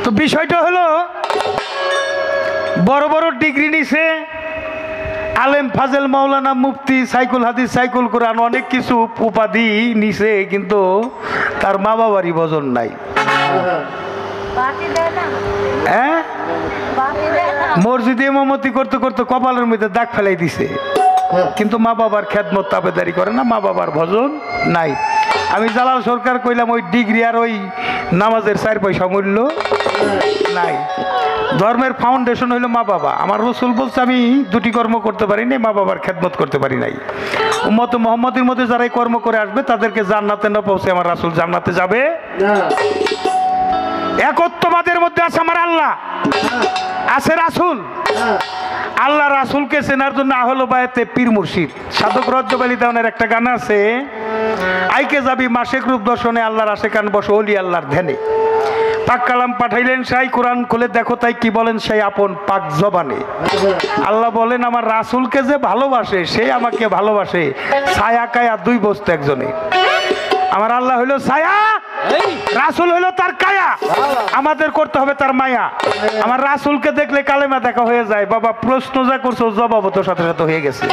তো বিষয়টা হলো, বড় বড় ডিগ্রি নিছে, আলেম ফাজেল মাওলানা মুফতি সাইকুল হাদিস সাইকুল কোরআন অনেক কিছু উপাধি নিছে, কিন্তু তার মা বাবারই ভজন নাই। হ্যাঁ, মসজিদে ইমামতি করতে করতে কপালের মধ্যে দাগ ফেলাই দিছে, কিন্তু মা বাবার খেদমত তাবেদারি করে না, মা বাবার ভজন নাই। আমি জালাল সরকার কইলাম, ওই ডিগ্রি আর ওই নামাজের 4 পয়সা মূল্য নাই। ধর্মের ফাউন্ডেশন হইল মা বাবা। আমার রসুল বলছে, আমি 2টি কর্ম করতে পারি নাই, মা বাবার খেদমত করতে পারি নাই। উম্মত মুহাম্মদের মধ্যে যারা এই কর্ম করে আসবে, তাদেরকে জান্নাতে না পৌঁছে আমার রাসূল জান্নাতে যাবে না। একত্ববাদের মধ্যে আছে আমার আল্লাহ, আছে রাসূল। আল্লাহ রাসূলকে চেনার জন্য আহলে বায়াতে পীর মুর্শিদ সাধক রজ্জব আলী দেওয়ানের একটা গান আছে, আইকে যাবি মাসেক রূপ দর্শনে, আল্লাহর আশেকান বসো ওলি আল্লাহর ধ্যানে। পাক কালাম পাঠাইলেন সাই, কোরআন খুলে দেখো তাই কি বলেন সেই আপন পাক জবানে। আল্লাহ বলেন, আমার রাসূলকে যে ভালোবাসে, সে আমাকে ভালোবাসে। ছায়া কায়া 2 বস্তু একজনে। আমার আল্লাহ হইল ছায়া, রাসূল হইল তার কায়া। আমাদের করতে হবে তার মায়া। আমার রাসূলকে দেখলে কালেমা দেখা হয়ে যায়। বাবা, প্রশ্ন যা করছো জবাবও তো সাথে সাথে হয়ে গেছে।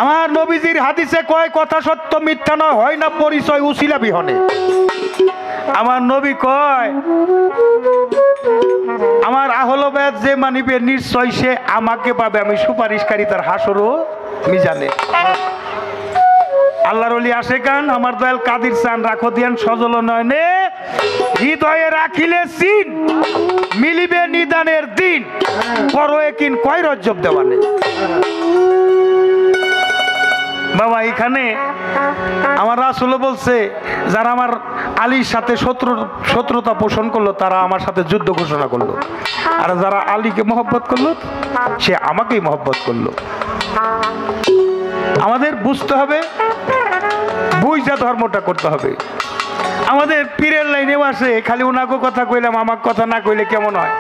আমার নবীজির হাদিসে কয়, কথা সত্য মিথ্যা নয়, হয় না পরিচয় উসিলা বিহনে। আমার নবী কয়, আমার আহলে বায়াত যে মানিবে, নিশ্চয় সে আমাকে পাবে, আমি সুপারিশকারী তার হাসরও মিজানে। আল্লাহর ওলি আশেকান আমার দয়াল কাদির চান, রাখো ধ্যান সজল নয়নে, হৃদয়ে রাখিলে চিন, মিলিবে নিদানের দিন, করো একিন কয় রজ্জব দেওয়ানে। বাবা, এখানে আমার রাসূল বলছে, যারা আমার আলীর সাথে শত্রুতা পোষণ করলো, তারা আমার সাথে যুদ্ধ ঘোষণা করলো। আর যারা আলীকে মহব্বত করলো, সে আমাকেই মহব্বত করলো। আমাদের বুঝতে হবে, বুঝা ধর্মটা করতে হবে। আমাদের পীরের লাইনেও আসে, খালি ওনাকে কথা কইলাম, আমার কথা না কইলে কেমন হয়?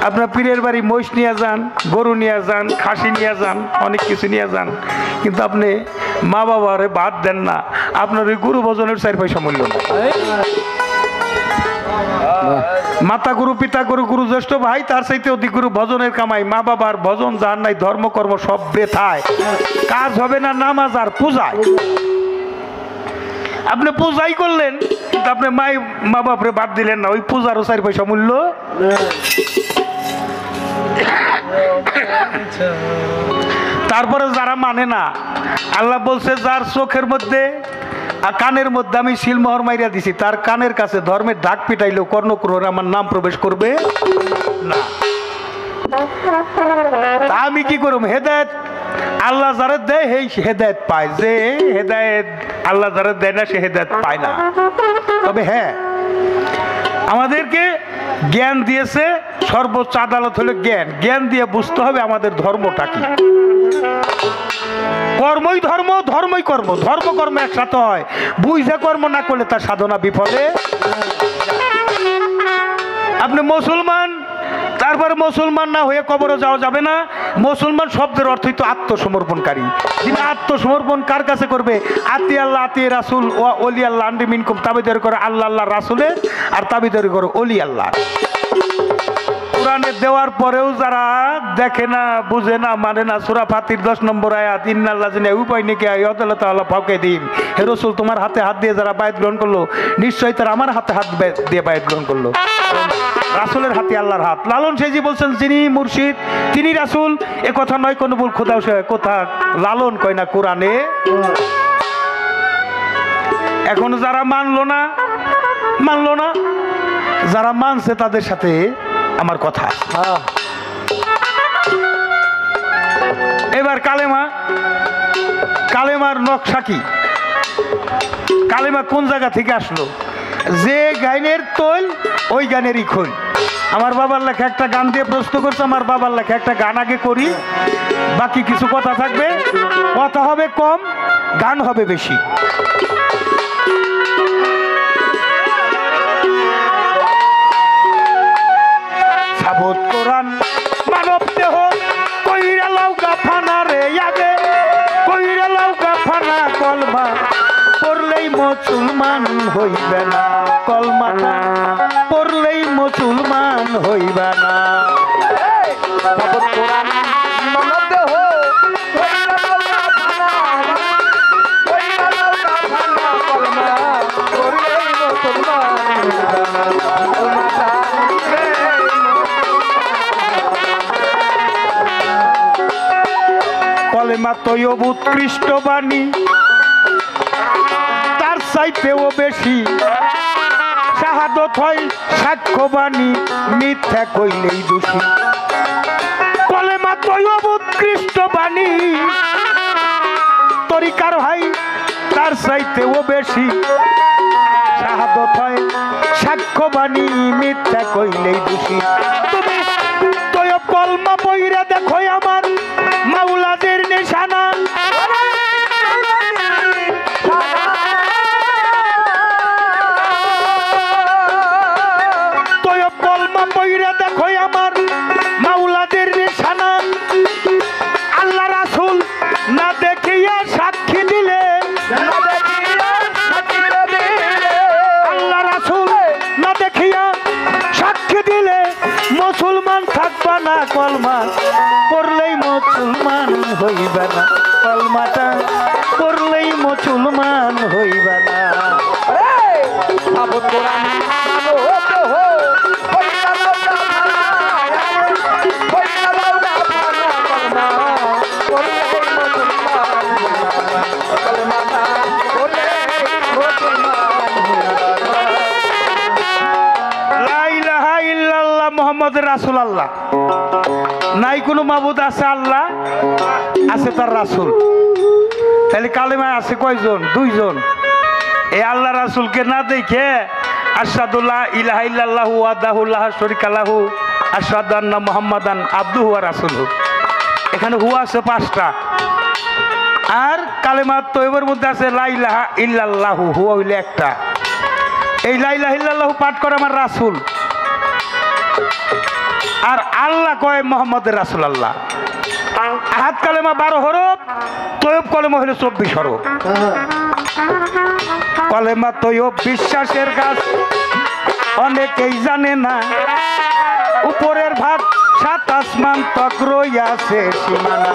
আপনার পীরের বাড়ি মহিষ নিয়ে যান, গরু নিয়ে যান, খাসি নিয়ে যান, অনেক কিছু নিয়ে যান, কিন্তু আপনি মা বাবারে বাদ দেন না। আপনার ওই গুরু ভজনের 4 পয়সা মূল্য না। মাতা গুরু, পিতা গুরু, গুরু জ্যেষ্ঠ ভাই, তার চাইতে অধিক গুরু ভজনের কামাই। মা বাবার ভজন যার নাই, ধর্মকর্ম সব বৃথায়, কাজ হবে না নামাজ আর পূজায়। আপনি পূজাই করলেন, কিন্তু আপনি মা বাপরে বাদ দিলেন না, ওই পূজারও 4 পয়সা মূল্য। তারপরে যারা মানে না, আল্লাহ বলছে যার চোখের মধ্যে আর কানের মধ্যে আমি সিলমোহর মাইরা দিছি, তার কানের কাছে ধর্মের ঢাক পিটাইলেও কর্ণকুহরে আমার নাম প্রবেশ করবে না। তা আমি কি করব? হেদায়েত আল্লাহ যারা দেয় সেই হেদায়েত পায়, যে হেদায়েত আল্লাহ যারা দেয় না সে হেদায়েত পায় না। তবে হ্যাঁ, আমাদেরকে জ্ঞান দিয়েছে, সর্বোচ্চ আদালত হলো জ্ঞান। জ্ঞান দিয়ে বুঝতে হবে আমাদের ধর্মটা কি। কর্মই ধর্ম, ধর্মই কর্ম, ধর্ম কর্ম একসাথে হয়। বুঝে কর্ম না করলে তার সাধনা বিফলে। আপনি মুসলমান, তারপরে মুসলমান না হয়ে কবরে যাওয়া যাবে না। মুসলমান শব্দের অর্থই তো আত্মসমর্পণকারী। যিনি আত্মসমর্পণ কার কাছে করবে? আতি আল্লাহ আতি রাসুল ও অলি আল্লাহ আন্ডি মিনকুম, তাবিদারি করে আল্লাহ আল্লাহ রাসুলের আর তাবিদারি করে অলি আল্লাহ। কোরআনে দেওয়ার পরেও যারা দেখে না, বুঝে না, মানে না, সূরা ফাতির 10 নম্বর আয়াত, ইন্নাল্লাযিনা ইউবাইনিকা ইয়াতাল্লাহু তাআলা ফাওকাইদিম, হে রাসূল তোমার হাতে হাত দিয়ে যারা বায়াত গ্রহণ করলো, নিশ্চয়ই তারা আমার হাতে হাত দিয়ে বায়াত গ্রহণ করলো। রাসূলের হাতে আল্লাহর হাত। লালন সেজি বলছেন যিনি মুর্শিদ তিনি রাসূল, এ কথা নয় কোনো ভুল, খোদা কথা লালন কয় না কোরআনে। এখন যারা মানলো না, যারা মানছে তাদের সাথে আমার কথা। এবার কালেমার নকশা কি? কালেমা কোন জায়গা থেকে আসলো? যে গানের তৈল ওই গানেরই খোল। আমার বাবার লেখা একটা গান দিয়ে প্রশ্ন করছে, আমার বাবার লেখা একটা গান আগে করি, বাকি কিছু কথা থাকবে। কথা হবে কম, গান হবে বেশি। সাবত কোরআন মানব দেহ কইরা লাউ গাফানা রে আগে, কইরা লাউ গাফানা কলমা পড়লেই মুসলমান হইবে না, কলমাটা পড়লেই মুসলমান হইবে না। সাবত কোরআন মানব দেহ কইরা লাউ গাফানা, কইরা লাউ গাফানা কলমা পড়লেই মুসলমান হইবে না, কলমাটা কলেমা তৈয়ব উৎকৃষ্ট বাণী, তার চাইতেও বেশি শাহাদত হয় সাক্ষ্য বাণী, মিথ্যা কইলেই দোষী। কলেমা তৈয়ব উৎকৃষ্ট বাণী, তরিকার হয় তার চাইতেও বেশি শাহাদত হয় সাক্ষ্য বাণী, মিথ্যা কইলেই দোষী। তুমি তৈয়ব কলমা বইরা দেখো আমার মাওলাদের নিশানা, তৈয়ব কলমা বইরা দেখো আমার মাওলাদের নিশানা। আল্লাহ রাসূল না দেখিয়া সাক্ষী দিলে, আল্লাহ রাসূল না দেখিয়া সাক্ষী দিলে মুসলমান থাকবা না, কলমা পড়লেই মুসলমান হইবে না, কলমাটা পড়লেই মুসলমান হইবে না। লা ইলাহা ইল্লাল্লাহ মুহাম্মাদুর রাসূলুল্লাহ। নাই কোনো মাবুদ আছে, আল্লাহ আছে, তার রাসূল। তাহলে কালেমায় আছে কয়জন? 2 জন। এই আল্লাহ রাসূলকে না দেখে আশহাদু লা ইলাহা ইল্লাল্লাহু ওয়াহদাহু লা শারীকা লাহু আশহাদু আন্না মুহাম্মাদান আবদুহু ওয়া রাসূলুহু। এখানে হু আছে 5টা, আর কালেমা তৈয়বের মধ্যে আছে লা ইলাহা ইল্লাল্লাহু, হু হইলে একটা। এই লা ইলাহা ইল্লাল্লাহু পাঠ করে আমার রাসূল, আর আল্লাহ কয় মুহাম্মদের রাসূলুল্লাহ। আহাদ কালেমা 12 হরফ, তৈয়ব কলেমা হলো 24 হরফ। কলেমা তৈয়ব বিশ্বাসের গাছ, অনেকেই জানে না, উপরের ভাগ 7 আসমান তক রইয়াছে সীমানা।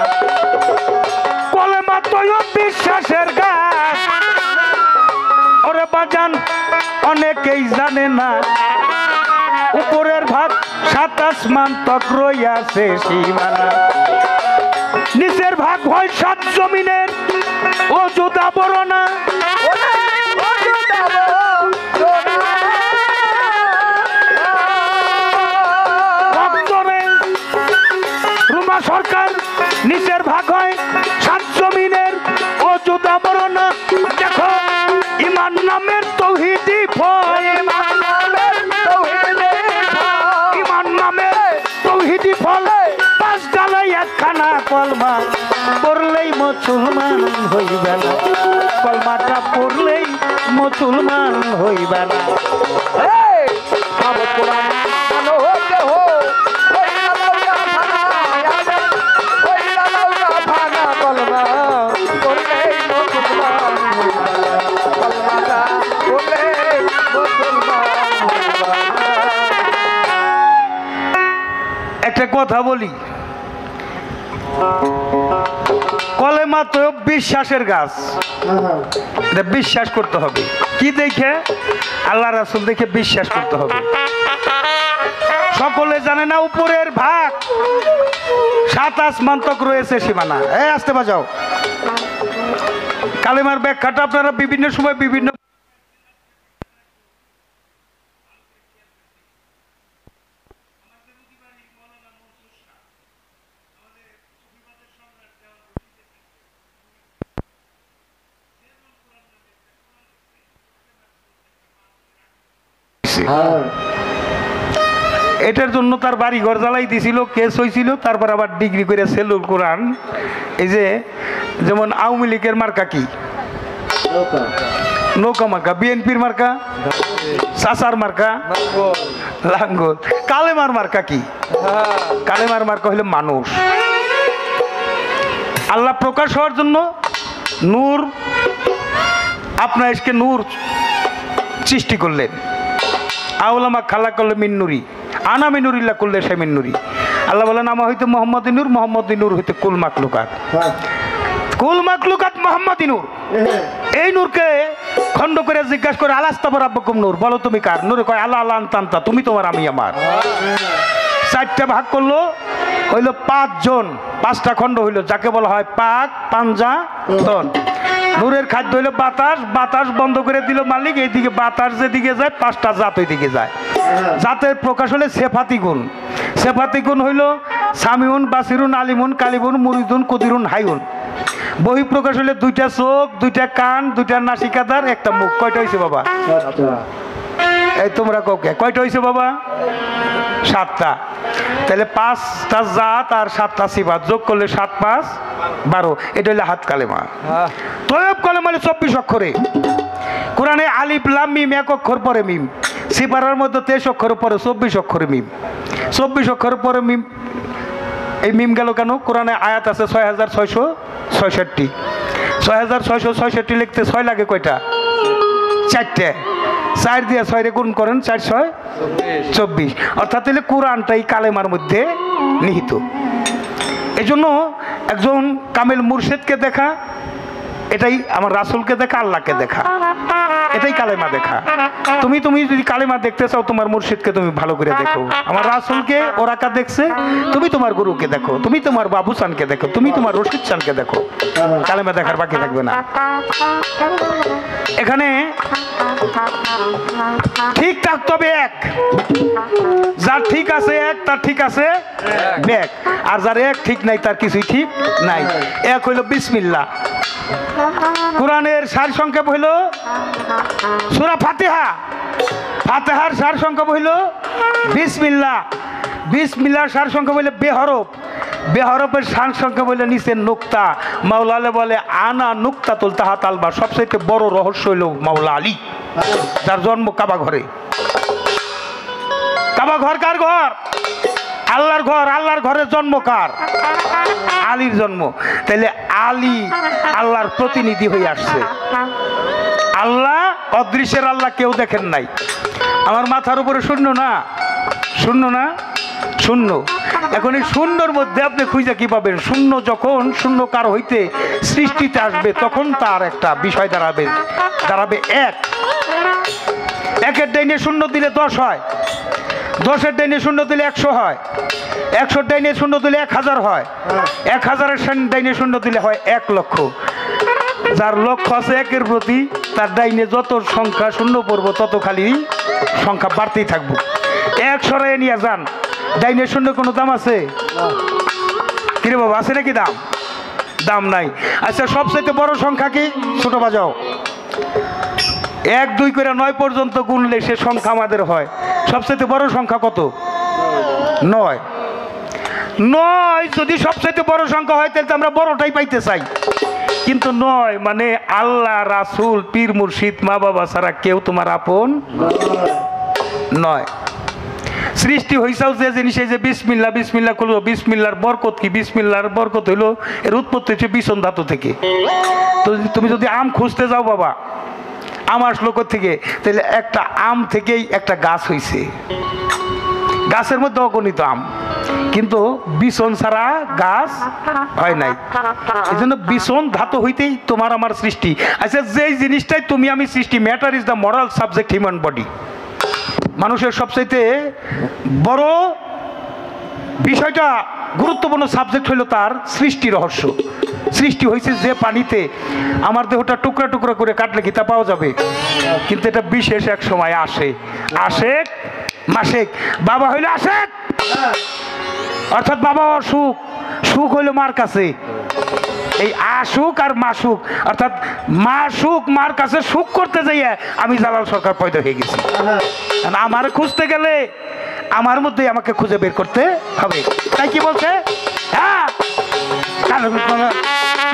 কলেমা তৈয়ব বিশ্বাসের গাছ, ওরে বাজান অনেকেই জানে না, উপরের ভাগ 7 আসমান তক রইয়াছে সীমানা। নিচের ভাগ হয় 7 জমিনের ও জোদা বড় না রুমা সরকার নিচের ভাগ হয় 7 জমিনের ও জোদা বড় না দেখো ইমান নামের তৌহিদি ফল ইমান নামের তৌহিদি ফল 5 ডালাই একখানা কলমা পড়লেই মুসলমান হইবে না কলমাটা পড়লেই মুসলমান হইবে না একটা কথা বলি কলেমা তো বিশ্বাসের গাছ এটা বিশ্বাস করতে হবে কি দেখে আল্লাহ রাসূল দেখে বিশ্বাস করতে হবে সকলে জানে না উপরের ভাগ 7 আসমান তক রয়েছে সীমানা এই আসতে বাজাও কালেমার ব্যাখ্যাটা আপনারা বিভিন্ন সময় বিভিন্ন এটার জন্য তার বাড়ি ঘর জ্বালাই দিছিল কেস হয়েছিল তারপর আবার ডিগ্রি করে সেলুল কোরআন এই যে যেমন আওয়ামী লীগের মার্কা কি নৌকা মার্কা বিএনপির মার্কা চাচার মার্কা লাঙ্গল কালেমার মার্কা কি কালেমার মার্কা হলো মানুষ আল্লাহ প্রকাশ হওয়ার জন্য নূর আপনার এসকে নূর সৃষ্টি করলেন আউলামা খালা করলে মিন্নুরি আনা মিনুরিল্লা করলে সে মিন্নুরি আল্লাহ বলেন আমা হইতে মোহাম্মদ নূর হইতে কুল মাকলুকাত মোহাম্মদ নূর এই নূরকে খণ্ড করে জিজ্ঞাসা করে আলাস্তাবর আব্বকুম নূর বলো তুমি কার নূরে কয় আল্লাহ আল্লাহ আনতান্তা তুমি তোমার আমি আমার 4টা ভাগ করলো হইল 5 জন 5টা খণ্ড হইল যাকে বলা হয় পাক পাঞ্জা তন নূরের খাদ্য হইল বাতাস বাতাস বন্ধ করে দিল মালিক এইদিকে বাতাস যেদিকে যায় 5টা জাত ওইদিকে যায় জাতের প্রকাশ হলে সেফাতি গুণ হইল সামিউন বাসিরুন আলিমুন কালিবুন মুরিদুন কুদিরুন হাইউন বহি প্রকাশ হলে 2টা চোখ 2টা কান 2টা নাসিকাদার একটা মুখ কয়টা হয়েছে বাবা এই তোমরা কয়টা হয়েছে বাবা 7টা তাহলে 5টা জাত আর 7টা সিফাত যোগ করলে 7 5 12 এটা হলো হাত কালেমা তয়ব কালেমা 24 অক্ষরে কোরআনে আলিফ লাম মিম 1 অক্ষর পরে মিম সিপারার মধ্যে 23 অক্ষর পরে 24 অক্ষরে মিম 24 অক্ষর পরে মিম এই মিম গেল কেন কোরআনে আয়াত আছে 6666 6666 লিখতে 6 লাগে কয়টা 4টে 4 দিয়ে 6 রে গুণ করেন 4 6 24 অর্থাৎ এই কোরআনটাই কালেমার মধ্যে নিহিত এজন্য একজন কামেল মুর্শিদকে দেখা এটাই আমার রাসূলকে দেখা আল্লাহকে দেখা এটাই কালেমা দেখা তুমি যদি কালেমা দেখতে চাও তোমার মুর্শিদকে তুমি ভালো করে দেখো আমার রাসূলকে ওরাকা দেখছে তুমি তোমার গুরুকে দেখো তুমি তোমার বাবু চানকে দেখো তুমি তোমার রশিদ চানকে দেখো কালেমা দেখার বাকি থাকবে না এখানে ঠিক থাকতে হবে এক যার ঠিক আছে এক তার ঠিক আছে এক আর যার এক ঠিক নাই তার কিছুই ঠিক নাই এক হইল বিসমিল্লাহ কোরআনের সার সংক্ষেপ হইল সূরা ফাতিহা ফাতিহার সার সংক্ষেপ হইল বিসমিল্লাহ বিসমিল্লাহর সার সংক্ষেপ হইল বেহরফ বেহরফের সার সংক্ষেপ হইল নিচের নুক্তা মাওলানা বলে আনা নুক্তাতুল তাহাত আলবা সবচেয়ে বড় রহস্য হইল মাওলা আলী যার জন্ম কাবা ঘরে কাবা ঘর কার ঘর আল্লাহর ঘর আল্লাহর ঘরের জন্ম কার আলীর জন্ম তাহলে আলী আল্লাহর প্রতিনিধি হয়ে আসছে আল্লাহ অদৃশ্যের আল্লাহ কেউ দেখেন নাই আমার মাথার উপরে শূন্য না শূন্য এখন এই শূন্যর মধ্যে আপনি খুঁজে কি পাবেন শূন্য যখন শূন্য কার হইতে সৃষ্টিতে আসবে তখন তার একটা বিষয় দাঁড়াবে এক একের ডাইনে শূন্য দিলে 10 হয় 10-এর ডাইনে শূন্য দিলে 100 হয় 100 ডাইনে শূন্য দিলে 1000 হয়, 1000-এর ডাইনে শূন্য দিলে হয় 1 লক্ষ। যার লক্ষ্য আছে 1-এর প্রতি, তার ডাইনে যত সংখ্যা শূন্য পড়বো তত খালি সংখ্যা বাড়তেই থাকবো। 1 সরাই নিয়ে যান, ডাইনে শূন্য কোনো দাম আছে? কিরে বাবা, আছে নাকি দাম? দাম নাই। আচ্ছা, সবচেয়ে বড় সংখ্যা কি? ছোট বাজাও। 1 2 করে 9 পর্যন্ত গুনলে সে সংখ্যা আমাদের হয়। সবচেয়ে বড় সংখ্যা কত? 9। 9 যদি সবচেয়ে বড় সংখ্যা হয় তাহলে তো আমরা বড়টাই পাইতে চাই, কিন্তু 9 মানে আল্লাহ, রাসূল, পীর মুর্শিদ, মা বাবা ছাড়া কেউ তোমার আপন নয়। সৃষ্টি হইসাও যে জিনিস, এই যে বিসমিল্লাহ, বিসমিল্লাহ করলো, বিসমিল্লাহর বরকত কি? বিসমিল্লাহর বরকত হইলো, এর উৎপত্তি হচ্ছে বিছন ধাতু থেকে। তো তুমি যদি আম খুঁজতে যাও বাবা, আম আসলো থেকে, তাহলে একটা আম থেকেই একটা গাছ হইছে। গাছের মধ্যে অগণিত আম, কিন্তু বিছন ছাড়া গাছ হয় নাই। এই জন্য বিছন ধাতু হইতেই তোমার আমার সৃষ্টি। আচ্ছা, যেই জিনিসটাই তুমি আমি সৃষ্টি, matter is the moral subject human body. মানুষের সবচাইতে বড় বিষয়টা, গুরুত্বপূর্ণ সাবজেক্ট হইল তার সৃষ্টি রহস্য। সৃষ্টি হয়েছে যে পানিতে। আমার দেহটা টুকরা টুকরা করে কাটলে কি তা পাওয়া যাবে? কিন্তু এটা বিশেষ এক সময় আসে। আশেক মাসেক, বাবা হইল আশেক, অর্থাৎ বাবা অসুখ, সুখ হইল মার কাছে। এই আশুক আর মাসুক, অর্থাৎ মাসুক মার কাছে সুখ করতে যাইয়া আমি জালাল সরকার পয়দা হয়ে গেছি। আমার খুঁজতে গেলে আমার মধ্যে আমাকে খুঁজে বের করতে হবে। তাই কি বলছে? হ্যাঁ,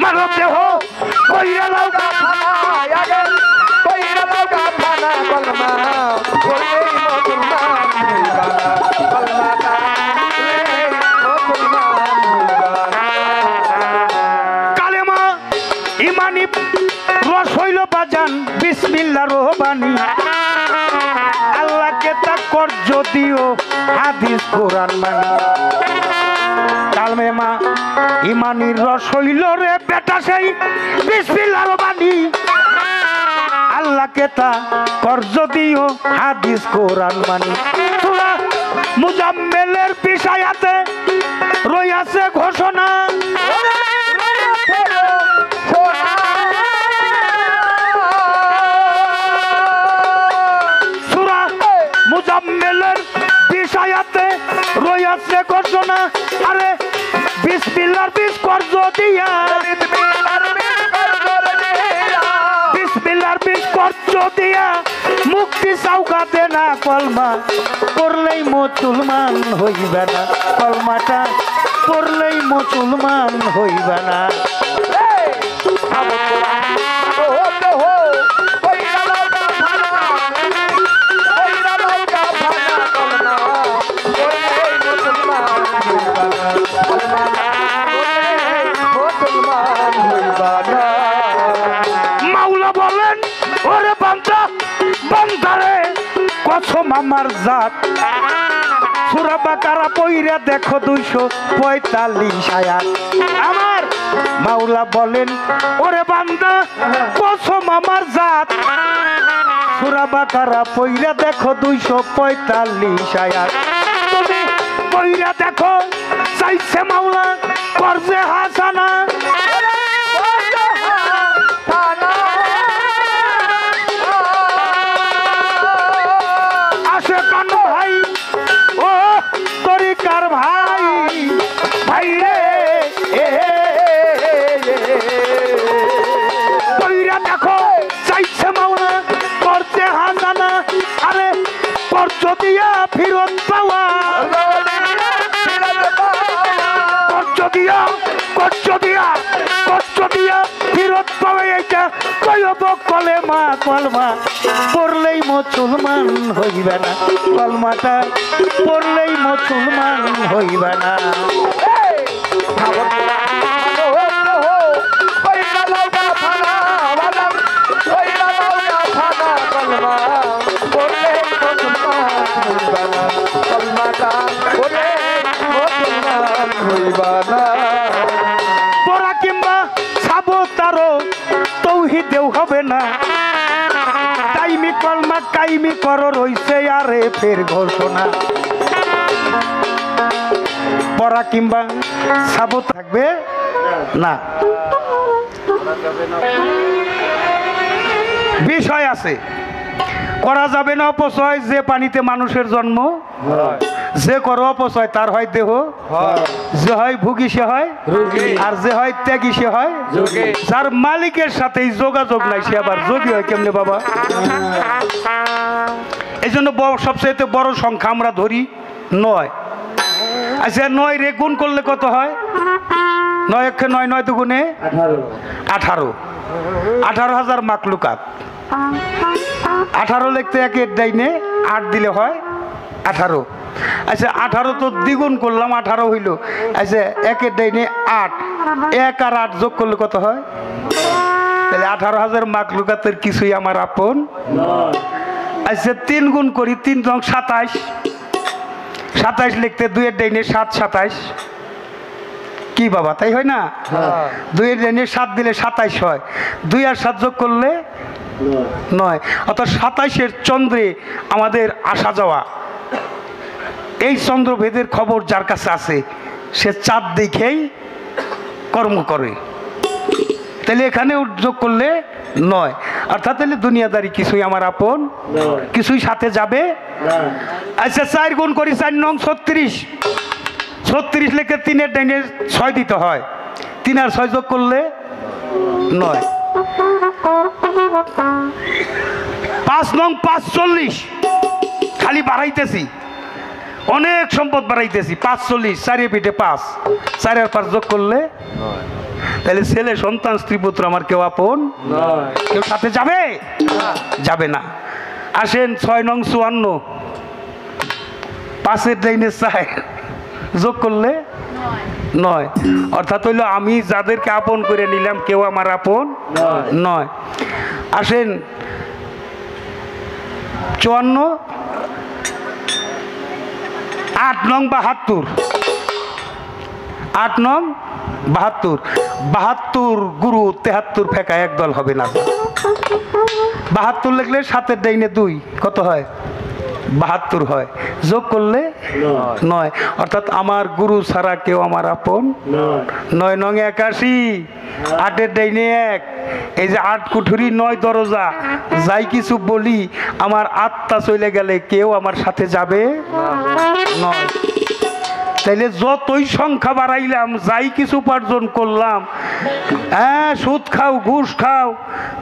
মানব দেহ কইরা লাও কাফানা, আগে কইরা লাও কাফানা, কলমা কইরাই মুসলমান হইবা, কলমাটা মুসলমান হইবা। কালেমা ইমানি রস হইল বাজান, বিসমিল্লাহর বাণী। আল্লাহকে তা কর যদিও হাদিস কোরআন মানি। কালেমা ইমানির রস হইল রে বেটা সেই বিসমিল্লাহর বাণী। আল্লাহকে তা কর যদিও হাদিস কোরআন মানি। সূরা মুজাম্মেলের বিষয়াতে রইয়াছে ঘোষণা, সূরা মুজাম্মেলের বিষয়াতে রইয়াছে ঘোষণা। আরে বিসমিল্লাহর বিস কর্জ দিয়া, বিসমিল্লাহর বিস কর্জ দিয়া মুক্তি চাউকাতে না, কলমা পড়লেই মুসলমান হইবে না, কলমাটা পড়লেই মুসলমান হইবে না। মাওলা বলেন, ওরে বান্দা বান্দারে কসম আমার জাত। সূরা বাকারা পইরা দেখো 245 আয়াত। আমার মাওলা বলেন, ওরে বান্দা কসম আমার জাত। সূরা বাকারা পইরা দেখো 245 আয়াত। তুমি পইরা দেখো, চাইছে মাওলা করছে হাসানা। আসে কান ভাই, ও তরিকার ভাই, ভাই রে পইরা দেখো, চাইছে মাওলা করছে হাসানা। আরে কর্জ দিয়া ফিরত পাওয়া, কর্জ দিয়া, কর্জ দিয়া, কর্জ দিয়া ফিরত পাওয়া। এইটা কয়ব কলেমা, কলমা পড়লেই মুসলমান হইবে না, কলমাটা পড়লেই মুসলমান হইবে না। পড়া কিংবা ছাবো তারও তৌহিদেও হবে না। কাইমি কলমা কাইমি কর রইছে আরে ফের ঘোষণা। করা কিংবা সাবত থাকবে না। বিষয় আছে, করা যাবে না অপচয়। যে পানিতে মানুষের জন্ম, যে করো অপচয় তার হয় দেহ, যে হয় ভুগি সে হয় আর যে হয় ত্যাগী সে হয় যোগী। যার মালিকের সাথে যোগাযোগ নাই সে আবার যোগী হয় কেমনে বাবা? এই জন্য সবচেয়ে বড় সংখ্যা আমরা ধরি 9। আচ্ছা 9 রে গুণ করলে কত হয়? 9 একে 9, 9 দুগুণে 18। 18,000 মাকলুকাত। 18 লিখতে একের ডাইনে 8 দিলে হয় 18। আচ্ছা 18 তো দ্বিগুণ করলাম 18 হইল। আচ্ছা একের ডাইনে 8, 1 আর 8 যোগ করলে কত হয়? তাহলে 18,000 মাকলুকাতের কিছুই আমার আপন। আচ্ছা 3 গুণ করি, 3 রং 27। 27 লিখতে 2 এর ডাইনে 7, 27 কি বাবা? তাই হয় না? 2 এর ডাইনে 7 দিলে 27 হয়। 2 আর 7 যোগ করলে 9। অর্থাৎ 27-এর চন্দ্রে আমাদের আসা যাওয়া। এই চন্দ্রভেদের খবর যার কাছে আছে সে চাঁদ দেখেই কর্ম করে। তাহলে এখানে যোগ করলে 9। অর্থাৎ তাহলে দুনিয়াদারি কিছুই আমার আপন, কিছুই সাথে যাবে। আচ্ছা 4 গুণ করি, 4 নং 36। 36 লিখে 3 এর ডাইনে 6 দিতে হয়। 3 আর 6 যোগ করলে 9। 5 নং 45। খালি বাড়াইতেছি, অনেক সম্পদ বাড়াইতেছি। 45, 4 পিঠে 5, 4 আর 5 যোগ করলে তাহলে ছেলে সন্তান স্ত্রী পুত্র আমার কেউ আপন, কেউ সাথে যাবে যাবে না। আসেন 6 নং 54। 5 এর ডাইনে 4 যোগ করলে 9। অর্থাৎ হইল আমি যাদেরকে আপন করে নিলাম কেউ আমার আপন নয়। আসেন 54। 8 নং 72। 8 নং 72। 72 গুরু 73 ফেঁকা একদল হবে না। 72 লিখলে 7 এর ডাইনে 2 কত হয়? 72 হয়। যোগ করলে 9। অর্থাৎ আমার গুরু ছাড়া কেউ আমার আপন 9 নং 81। 8 এর ডাইনে 1। এই যে 8 কুঠুরি 9 দরজা, যাই কিছু বলি আমার আত্মা চলে গেলে কেউ আমার সাথে যাবে 9। তাইলে যতই সংখ্যা বাড়াইলাম, যাই কিছু উপার্জন করলাম, হ্যাঁ সুদ খাও, ঘুষ খাও,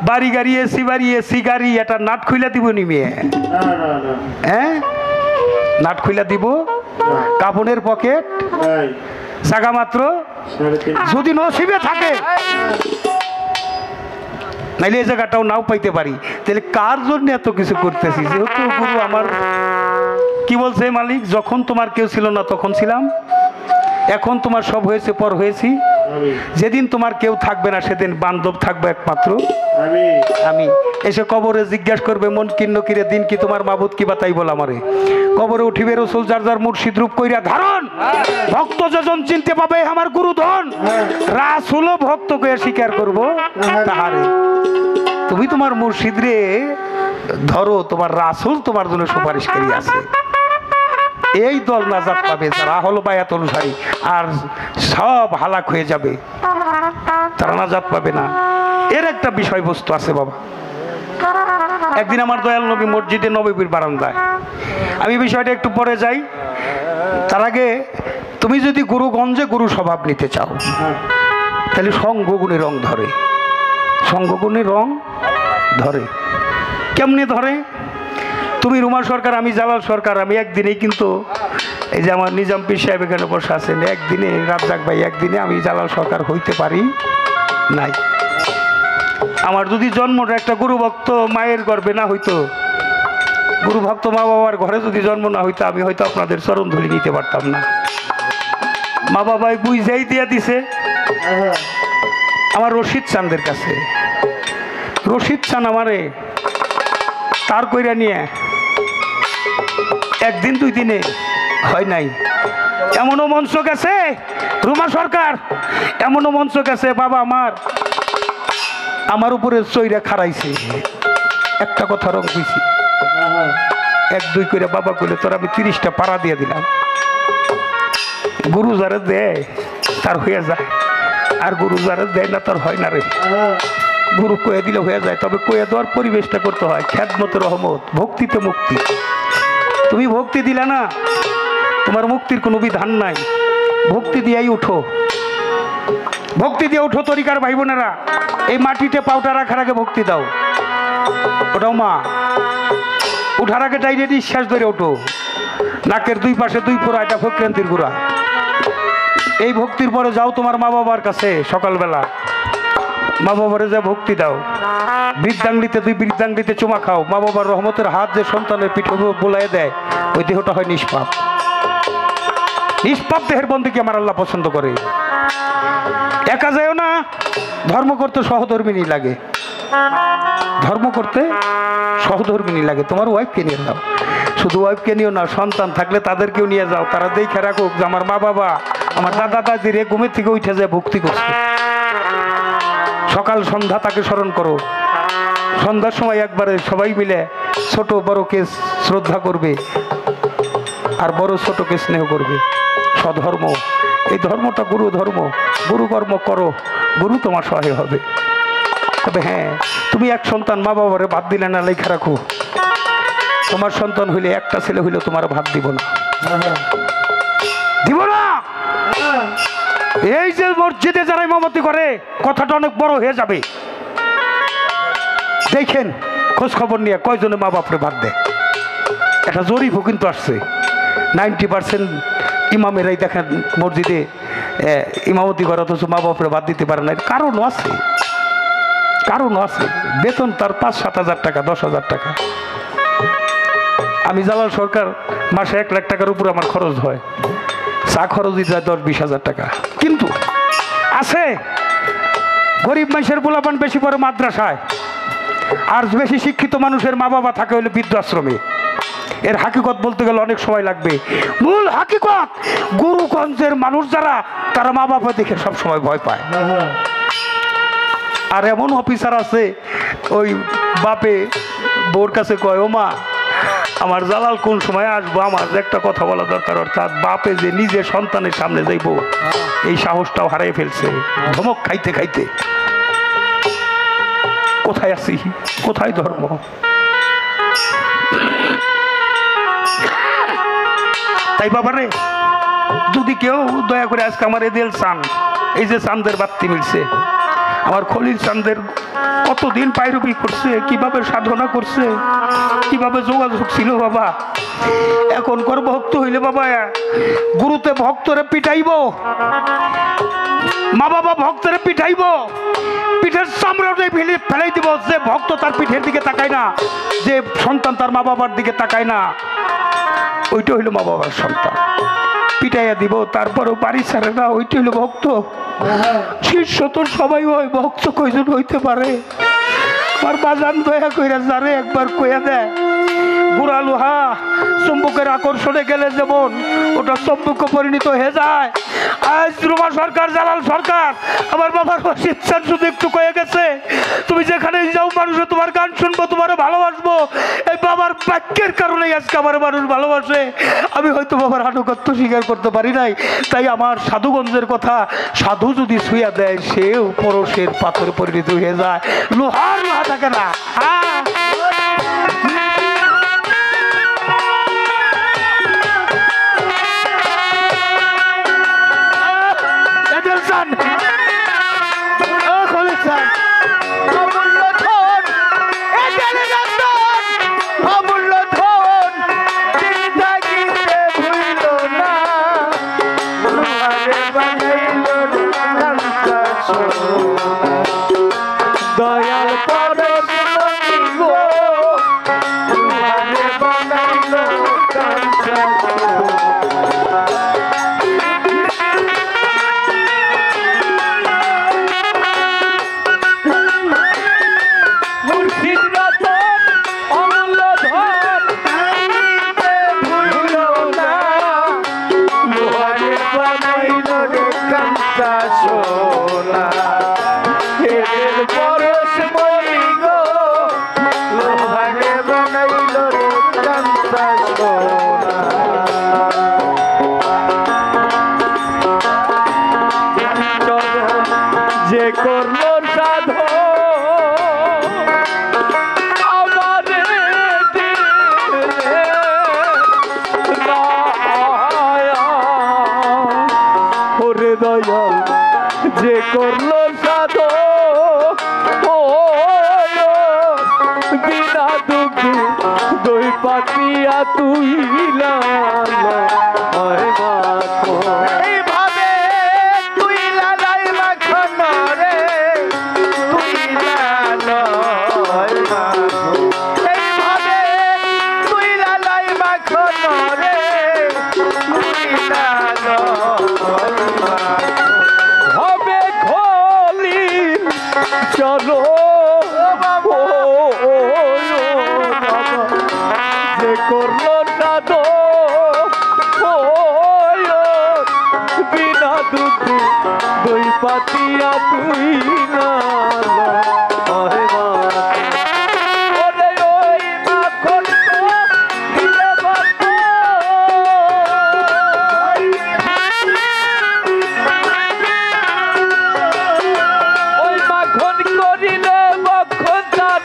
বাড়ি গাড়ি এসি বাড়ি এসি গাড়ি, এটা নাট খুইলা দিব নি মেয়ে? হ্যাঁ নাট খুইলা দিব? কাপড়ের পকেট জায়গা মাত্র যদি নসিবে থাকে, নাইলে এই জায়গাটাও নাও পাইতে পারি। তাহলে কার জন্য এত কিছু করতেছি? যেহেতু গুরু আমার কি বলছে মালিক, যখন তোমার কেউ ছিল না তখন ছিলাম, এখন তোমার সব হয়েছে পর হয়েছি, যেদিন তোমার কেউ থাকবে না সেদিন বান্ধব থাকবে একমাত্র আমি। এসে কবরে জিজ্ঞাসা করবে মন কিন্ন কিরে দিন কি তোমার মাবুদ কি বাতাই বল আমারে। কবরে উঠিবে রসুল যার যার মুর্শিদ রূপ কইরা ধারণ, ভক্ত যজন চিনতে পাবে আমার গুরু ধন, রাসূল ভক্ত কইয়া স্বীকার করব তাহারে। তুমি তোমার মুর্শিদ রে ধরো, তোমার রাসূল তোমার জন্য সুপারিশকারী আছে। এই দল নাজাত পাবে যারা হলো বায়াত অনুসারী, আর সব হালাক হয়ে যাবে, তারা নাজাত পাবে না। এর একটা বিষয়বস্তু আছে বাবা। একদিন আমার দয়াল নবী মসজিদে নববীর বারান্দায়, আমি বিষয়টা একটু পরে যাই, তার আগে তুমি যদি গুরুগঞ্জে গুরু স্বভাব নিতে চাও তাহলে সঙ্গগুণে রং ধরে, সঙ্গগুণে রং ধরে। কেমনে ধরে? তুমি রুমা সরকার, আমি জালাল সরকার, আমি একদিনেই কিন্তু এই যে আমার নিজাম পীর সাহেব এখানে বসে আছেন, একদিনে রাজ্জাক ভাই, একদিনে আমি জালাল সরকার হইতে পারি নাই। আমার যদি জন্মটা একটা গুরুভক্ত মায়ের গর্ভে না হইতো, গুরুভক্ত মা বাবার ঘরে যদি জন্ম না হইতো, আমি হয়তো আপনাদের চরণ ধুলি নিতে পারতাম না। মা বাবাই বুঝাই দিয়া দিছে আমার রশিদ চাঁদের কাছে। রশিদ চান আমারে তার কইরা নিয়ে একদিন 2 দিনে হয় নাই। এমনও মঞ্চ গেছে রুমা সরকার, এমনও মঞ্চ গেছে বাবা আমার উপরে চৈরা খাড়াইছে, একটা কথা রং কইছি, 1-2 করে বাবা কইলে তোর আমি 30টা পাড়া দিয়ে দিলাম। গুরু যারা দেয় তার হয়ে যায়, আর গুরু যারা দেয় না তার হয় না রে। গুরু কয়ে দিলে হয়ে যায়, তবে কয়ে দেওয়ার পরিবেশটা করতে হয়। খ্যাতমতে রহমত, ভক্তিতে মুক্তি। তুমি ভক্তি দিলে না, তোমার মুক্তির কোনো বিধান নাই। ভক্তি দিয়েই উঠো, ভক্তি দিয়ে উঠো তরিকার ভাই বোনেরা। এই মাটিতে পাউটা রাখার আগে ভক্তি দাও। ওটাও মা উঠার আগে টাইনে নিঃশ্বাস ধরে ওঠো। নাকের দুই পাশে দুই পোড়া, এটা ফক্রান্তির গুড়া। এই ভক্তির পরে যাও তোমার মা বাবার কাছে সকালবেলা, মা বাবারে যা ভক্তি দাও। বৃদ্ধাঙ্গিতে দুই বৃদ্ধাঙ্গিতে চুমা খাও। মা বাবার রহমতের হাত যে সন্তানের পিঠে বোলাই দেয়, ওই দেহটা হয় নিষ্পাপ। নিষ্পাপ দেহের বন্ধুকে আমার আল্লাহ পছন্দ করে। একা যায়ও না, ধর্ম করতে সহধর্মিনী লাগে। ধর্ম করতে সহধর্মিনী লাগে। তোমার ওয়াইফকে নিয়ে যাও, শুধু ওয়াইফকে নিও না, সন্তান থাকলে তাদেরকেও নিয়ে যাও। তারা দেখে রাখুক যে আমার মা বাবা, আমার দাদা দাদির ঘুমের থেকে উঠে যায় ভক্তি করছে। সকাল সন্ধ্যা তাকে স্মরণ করো। সন্ধ্যার সময় একবারে সবাই মিলে ছোট বড়কে শ্রদ্ধা করবে, আর বড় ছোটকে স্নেহ করবে। স্বধর্ম, এই ধর্মটা গুরু ধর্ম। গুরু কর্ম করো, গুরু তোমার সহায় হবে। তবে হ্যাঁ, তুমি এক সন্তান, মা বাবারে ভাত দিলে না, লেখা রাখো। তোমার সন্তান হইলে, একটা ছেলে হইলে তোমার ভাত দিব না, দিব না। এই যে মসজিদে যারা ইমামতি করে, কথাটা অনেক বড় হয়ে যাবে। দেখেন খোঁজ খবর নিয়ে কয়জনে মা বাপরে ভাত দেয়। একটা জরিপও কিন্তু আসছে, 90% ইমামেরাই দেখেন মসজিদে ইমামতি করে, অথচ মা বাপরে ভাত দিতে পারে না। কারণও আছে, কারণও আছে। বেতন তার 5-7 হাজার টাকা, 10 হাজার টাকা। আমি জালাল সরকার, মাসে 1 লাখ টাকার উপর আমার খরচ হয়। চা খরচই যায় 10-20 হাজার টাকা। কিন্তু আছে গরিব মানুষের পোলাপান বেশি পড়ে মাদ্রাসায়, আর বেশি শিক্ষিত মানুষের মা বাবা থাকে হইলে বৃদ্ধাশ্রমে। এর হাকিকত বলতে গেলে অনেক সময় লাগবে। মূল হাকিকত, গুরুগঞ্জের মানুষ যারা, তারা মা বাবা দেখে সব সময় ভয় পায়। আর এমন অফিসার আছে, ওই বাপে বউর কাছে কয়, ও মা আমার জালাল কোন সময় আসবো, আমার একটা কথা বলা দরকার। অর্থাৎ বাপে যে নিজের সন্তানের সামনে যাইব, এই সাহসটাও হারিয়ে ফেলছে ধমক খাইতে খাইতে। কোথায় আছি, কোথায় ধর্ম? তাই বাবারে, যদি কেউ দয়া করে আজকে আমার এদেল চান, এই যে চাঁদের বাত্তি মিলছে, আমার খলিল চাঁদের কতদিন পায়রবি করছে, কিভাবে সাধনা করছে, কিভাবে যোগাযোগ ছিল বাবা। এখন কর ভক্ত হইলে বাবা, গুরুতে ভক্তরে পিটাইব, মা বাবা ভক্তরে পিটাইব, পিঠের চামড়াটা ফেলাই দিব। যে ভক্ত তার পিঠের দিকে তাকায় না, যে সন্তান তার মা বাবার দিকে তাকায় না, ওইটা হইল মা বাবার সন্তান। পিটাইয়া দিব, তারপরেও বাড়ি ছাড়ে না, ওইটা হইল ভক্ত। শিষ্য তো সবাই হয়, ভক্ত কয়জন হইতে পারে? আমার বাজান দয়া কইরা যারে একবার কইয়া দেয়, গুড়া লোহা চুম্বকের আকর্ষণে গেলে যেমন ওটা চুম্বক পরিণত হয়ে যায়। আজ রুমা সরকার, জালাল সরকার, আমার বাবার ইচ্ছা শুধু একটু কয়ে গেছে, তুমি যেখানে যাও মানুষে তোমার গান শুনবো, তোমার ভালোবাসবো। এই বাবার বাক্যের কারণেই আজকে আমার মানুষ ভালোবাসে। আমি হয়তো বাবার আনুগত্য স্বীকার করতে পারি নাই, তাই আমার সাধুগঞ্জের কথা, সাধু যদি ছুঁয়া দেয়, সেও পরশের পাথরে পরিণত হয়ে যায়, লোহার লোহা থাকে না। দয়াল পরশ গো, বানাইলো কাঞ্চন। মুর্শিদ রতন অমূল্য ধন, ভুইল না, লোহারে বানাইলো রে কাঞ্চা সোনা। এদের পরশ মরি গো, লোহারে বানাইলো রে কাঞ্চা সোনা। যে করলো সাধন আমারে দিলে রায়া। ওরে দয়াল যে করলো সাধন বিনা দুঃখে দই পাতিয়া তুই এইভাবে তুই লালাই মাখন রে, তুই লালাই মাখন। এইভাবে তুই লালাই মাখন রে, তুই লালাই মাখন। হবে খলি চলো বাবা যে করলো সাধ বিনা দুঃখে দই পাতিয়া তুই না ওরে ওই মাখন দিলে ওই মাখন করিলে মখন তার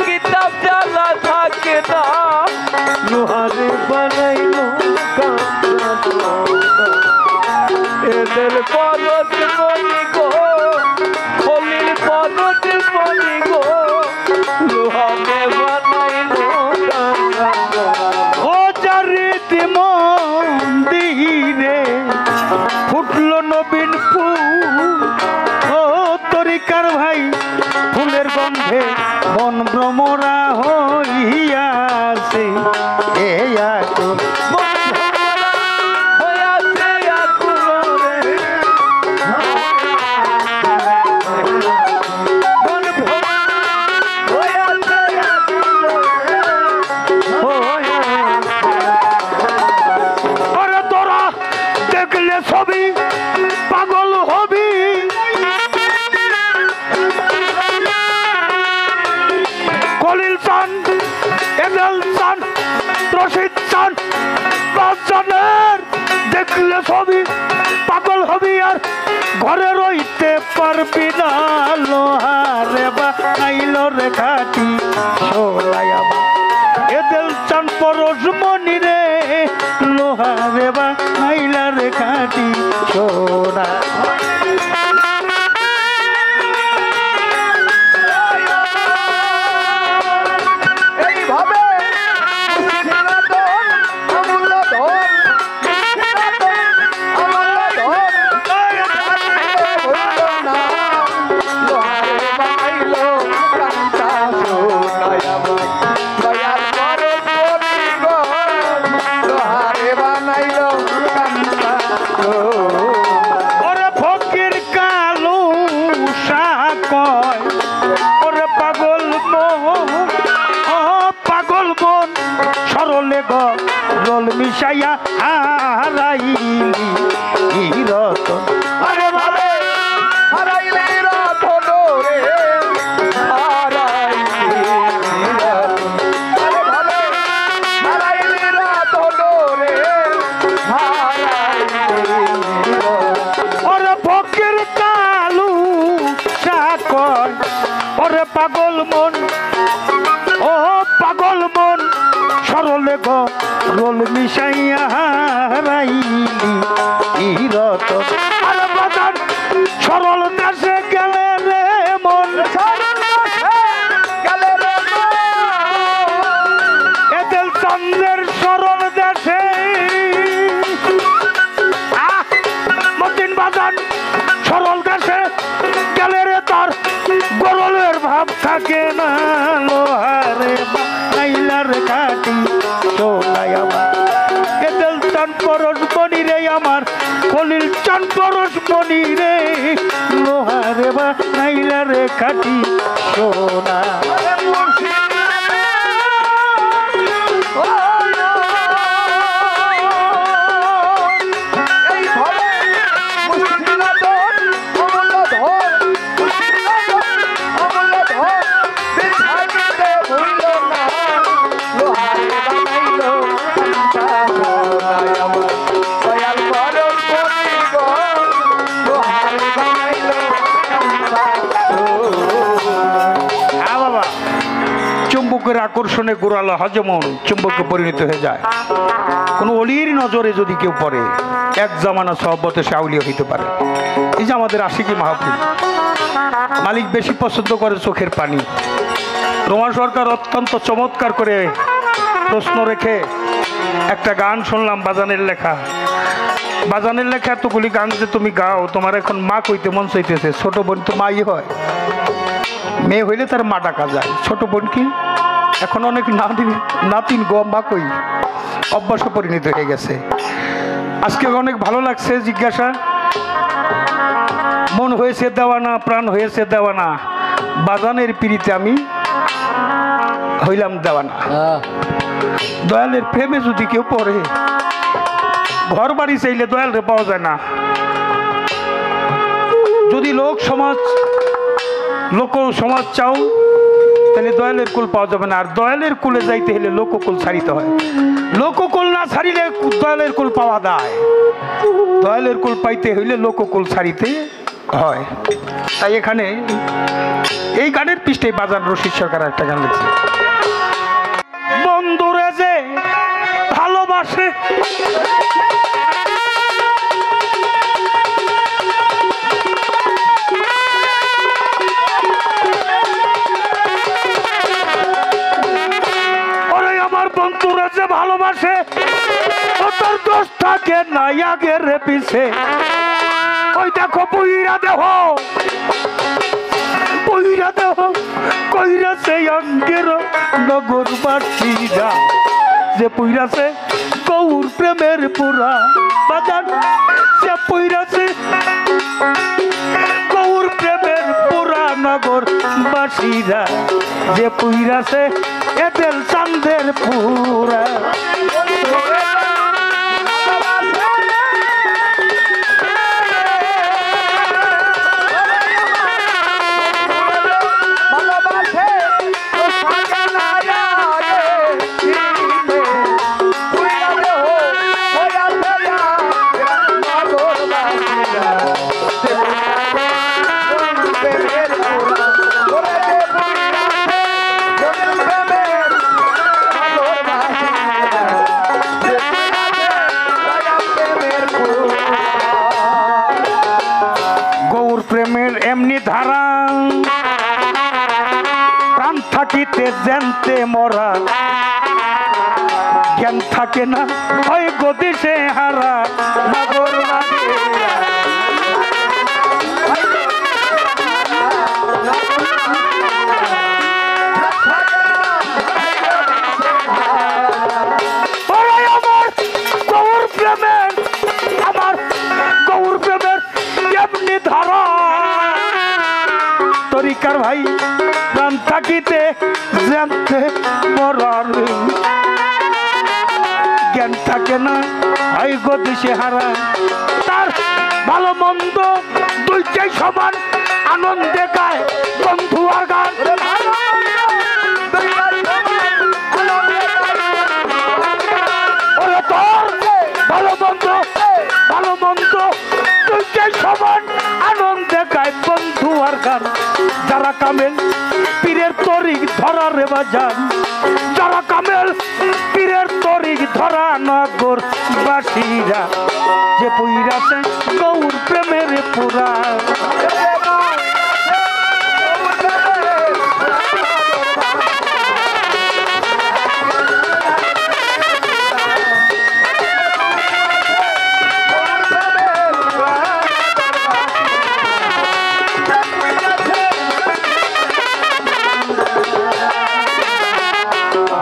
কিতাব জ্বালা থাকে না লোহারে বানাইলো এদের পরত মনি গো খলিল পরত মনি গো লোহারে বানাইলো ও চারিত মন্দিরে ফুটলো নবীন ফুল, ও তরিকার ভাই ফুলের গন্ধে মন ভ্রমরা হইয়াছে। এ আকুল হইয়াছে আকুল রে মন ভরা হইয়াছে আকুল আরে তোরা দেখলে ছবি পাগল হবি, কলিল চান, এদেল চান, রশিদ চান, পাঁচজনের দেখলে ছবি পাগল হবি আর ঘরে রইতে পারবি না। লোহারে বানাইল রে খাটি সোলাই আমার, এদেল চান পরশ মনি রে, লোহারে বানাইল রে খাটি সোনা। এইভাবে অমূল্য ধন অমূল্য ধন হইল না লোহারে বানাইলো কান্তা সোনায় আমার দয়াল করে পরিব লোহারে বানাইলো কান্তা ওরে ফকির কালু সাকয়, ওরে পাগল মন, ও পাগল মন সরলে গল মিশাইয়া হারাইলি রতন। আরে ভাবে হারাইলি রতন রে হারাইলি রতন আরে ভাবে হারাইলি রতন রে হারাইলি ওরে ফকির কালু সাকয়, ওরে পাগল মন, ও পাগল মন সরলে গল মিশাইয়া হারাইলি রতন। আরে বাজার সরল দেশে গেলে রে মন, গেলে রে এদেল চন্দ্রের সরল দেশে মতিন বাজান সরল দেশে গেলে রে তার গরলের ভাব থাকে না। লোহারে বানাইলার কাটি সোনাই আমার, এদেল চান পরশ মনি রে আমার, খলিল চান পরশ মনি রে, লোহারে বানাইলার কাটি সোনা। দয়াল চোখের আকর্ষণে গোড়ালো যেমন চুম্বকে পরিণত হয়ে যায়, কোনো অলির নজরে যদি কেউ পড়ে এক জামানা সহবতে সে আউলিয়া হইতে পারে। এই যে আমাদের আশিকি মাহফিল, মালিক বেশি পছন্দ করে চোখের পানি। রোমান সরকার অত্যন্ত চমৎকার করে প্রশ্ন রেখে একটা গান শুনলাম, বাজানের লেখা। বাজানের লেখা এতগুলি গান যে তুমি গাও, তোমার এখন মা কইতে মন চাইতেছে। ছোট বোন তো মাই হয়, মেয়ে হইলে তার মা ডাকা যায়। ছোট বোন কি এখন অনেক নাতিন গো মা কই অভ্যাসে পরিণত হয়ে গেছে। আজকে অনেক ভালো লাগছে। জিজ্ঞাসা, মন হয়েছে দেওয়ানা, প্রাণ হয়েছে দেওয়ানা, বাজানের পিড়িতে আমি হইলাম দেওয়ানা। দয়ালের প্রেমে যদি কেউ পড়ে, ঘর বাড়ি চাইলে দয়ালরে পাওয়া যায় না। যদি লোক সমাজ চাও তাহলে দয়ালের কুল পাওয়া যাবে না। আর দয়ালের কুলে যাইতে হলে লোককুল ছাড়িতে হয়। লোককুল না ছাড়িলে দয়ালের কুল পাওয়া যায়। দয়ালের কুল পাইতে হইলে লোককুল ছাড়িতে হয়। তাই এখানে এই গানের পৃষ্ঠে বাজার রশিদ সরকার একটা গান লিখছে, বন্ধুরে যে ভালোবাসে বন্ধুরা যে ভালোবাসে, তোর দোষ থাকে না আগের পিছে। ওই দেখো বইরা দেহ কইরাছে অঙ্গের নগরবাসীরা, যে পুইরাছে গৌর প্রেমের পুরা বাজান, যে পুইরাছে গৌর প্রেমের পুরা নগরবাসীরা, যে পুইরাছে এটেল চাঁদের পুরা। এমনি ধারা প্রাণ থাকিতে জানতে মরা, জ্ঞান থাকে না হয় গতি সে হারা। আমার গৌর প্রেমের এমনি ধারা, তরিকার ভাই প্রাণ থাকিতে জানতে মরার, জ্ঞান থাকে না হয় গতি সে হারা। তার ভালো মন্দ দুইটাই সমান, আনন্দে গায় বন্ধু আর গান। ওরে তোর ভালো মন্দ দুইটাই সমান, আনন্দে গায় বন্ধু আর গান। যারা কামেল পীরের তরিক ধরা রে বাজান, যারা কামেল পীরের তরিক ধরা নগর বাসীরা, যে পুইরাছে গৌর প্রেমের পুরা।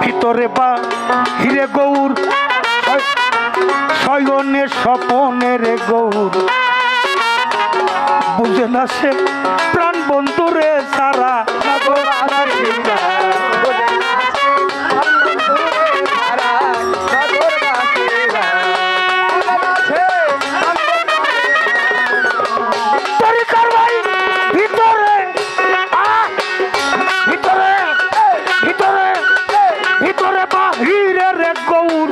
ভিতরে বা হিরে গৌর, শয়নে স্বপনের গৌর, বুঝে না সে প্রাণ বন্ধুরে সারা। ভিতরে বাহিরে রে গৌর,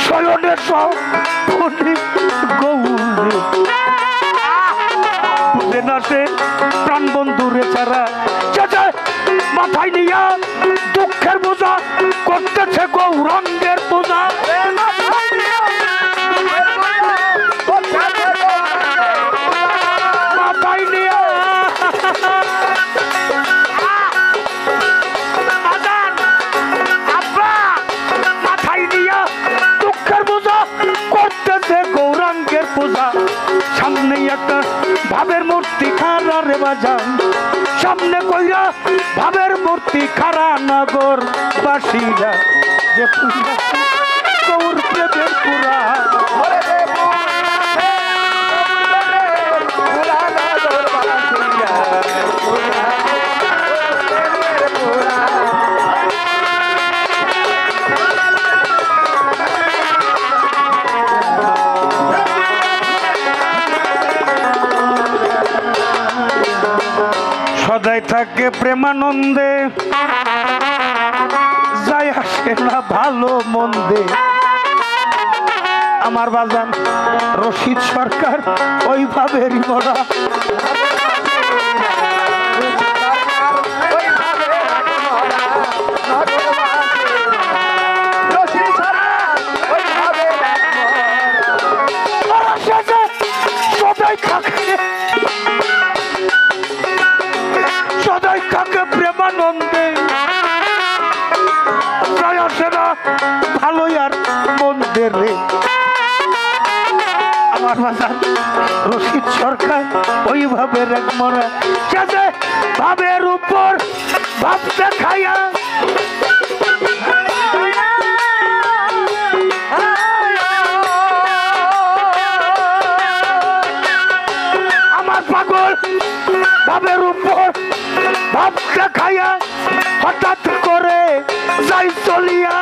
শয়নে স্বপনে গৌর, বুঝে না সে প্রাণ বন্ধুরে ছাড়া। মাথায় নিয়ে দুঃখের বোঝা করতেছে গৌরাঙ্গের পূজা। মাথায় নিয়ে মাথায় নিয়ে দুঃখের বোঝা করতেছে গৌরাঙ্গের পূজা। সামনে একটা ভাবের মূর্তি খারা রে বাজান, সামনে কইরা ভাবের মূর্তি খারা নগর বাসীরা যে পূজা গৌর প্রেমের পুরা। সদাই থাকে প্রেমানন্দে, যায় আসে না ভালো মন্দে। আমার বাজান রশিদ সরকার ওইভাবেরই মরা। সদাই থাকে সদাই থাকে প্রেমানন্দে, যায় আসে না ভালো আর মন্দের রে। আমার বাজার রশিদ সরকার ওইভাবে এক মরা, যাতে ভাবের উপর ভাবতে খাইয়া আমার পাগল ভাবের উপর ভাবতে খাইয়া হঠাৎ করে যাই চলিয়া।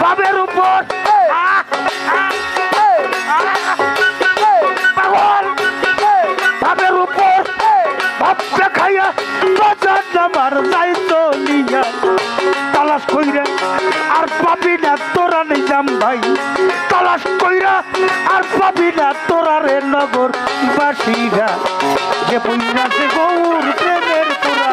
ভাবের উপর ভাবের উপর ভাবতে খাইয়া বাজার আমার যাই চলিয়া। তালাশ কইরা আর পাবি না তোরা নিজাম ভাই, তালাশ কইরা আর পাবি না তোরা রে নগর বাসীরা যে পইরা সে গৌর প্রেমের পুরা।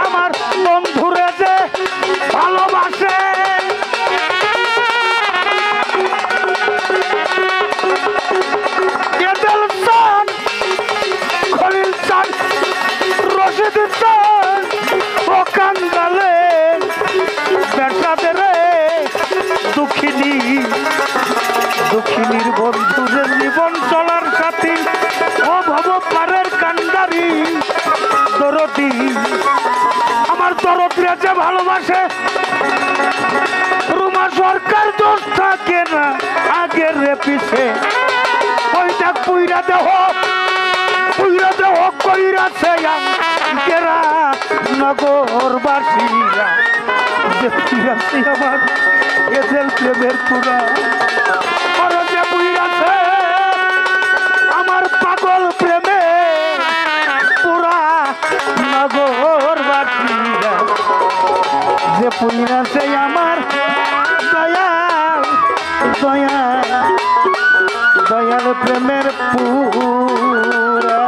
আমার বন্ধুরে যে ভালোবাসে এদেল চান, খলিল চান, রশিদ চান ও কাঙ্গালে বেটাদের দুঃখিনী দুঃখিনীর বন্ধুদের জীবন চলার সাথী ও ভব পারের কান্ডারি দরদি। আমার দরদিরা যে ভালোবাসে রুমা সরকার দোষ থাকে না আগের রে পিছে। ওইটা পুইরা দেহ কইরাছে গেরা নগরবাসীরা যে পুইরাছে আমার এদের প্রেমের পুরা। যে পুইরাছে আমার পাগল প্রেমে পুরা নগরবাসীরা যে পুইরাছে আমার দয়াল দয়াল দয়াল প্রেমের পুরা।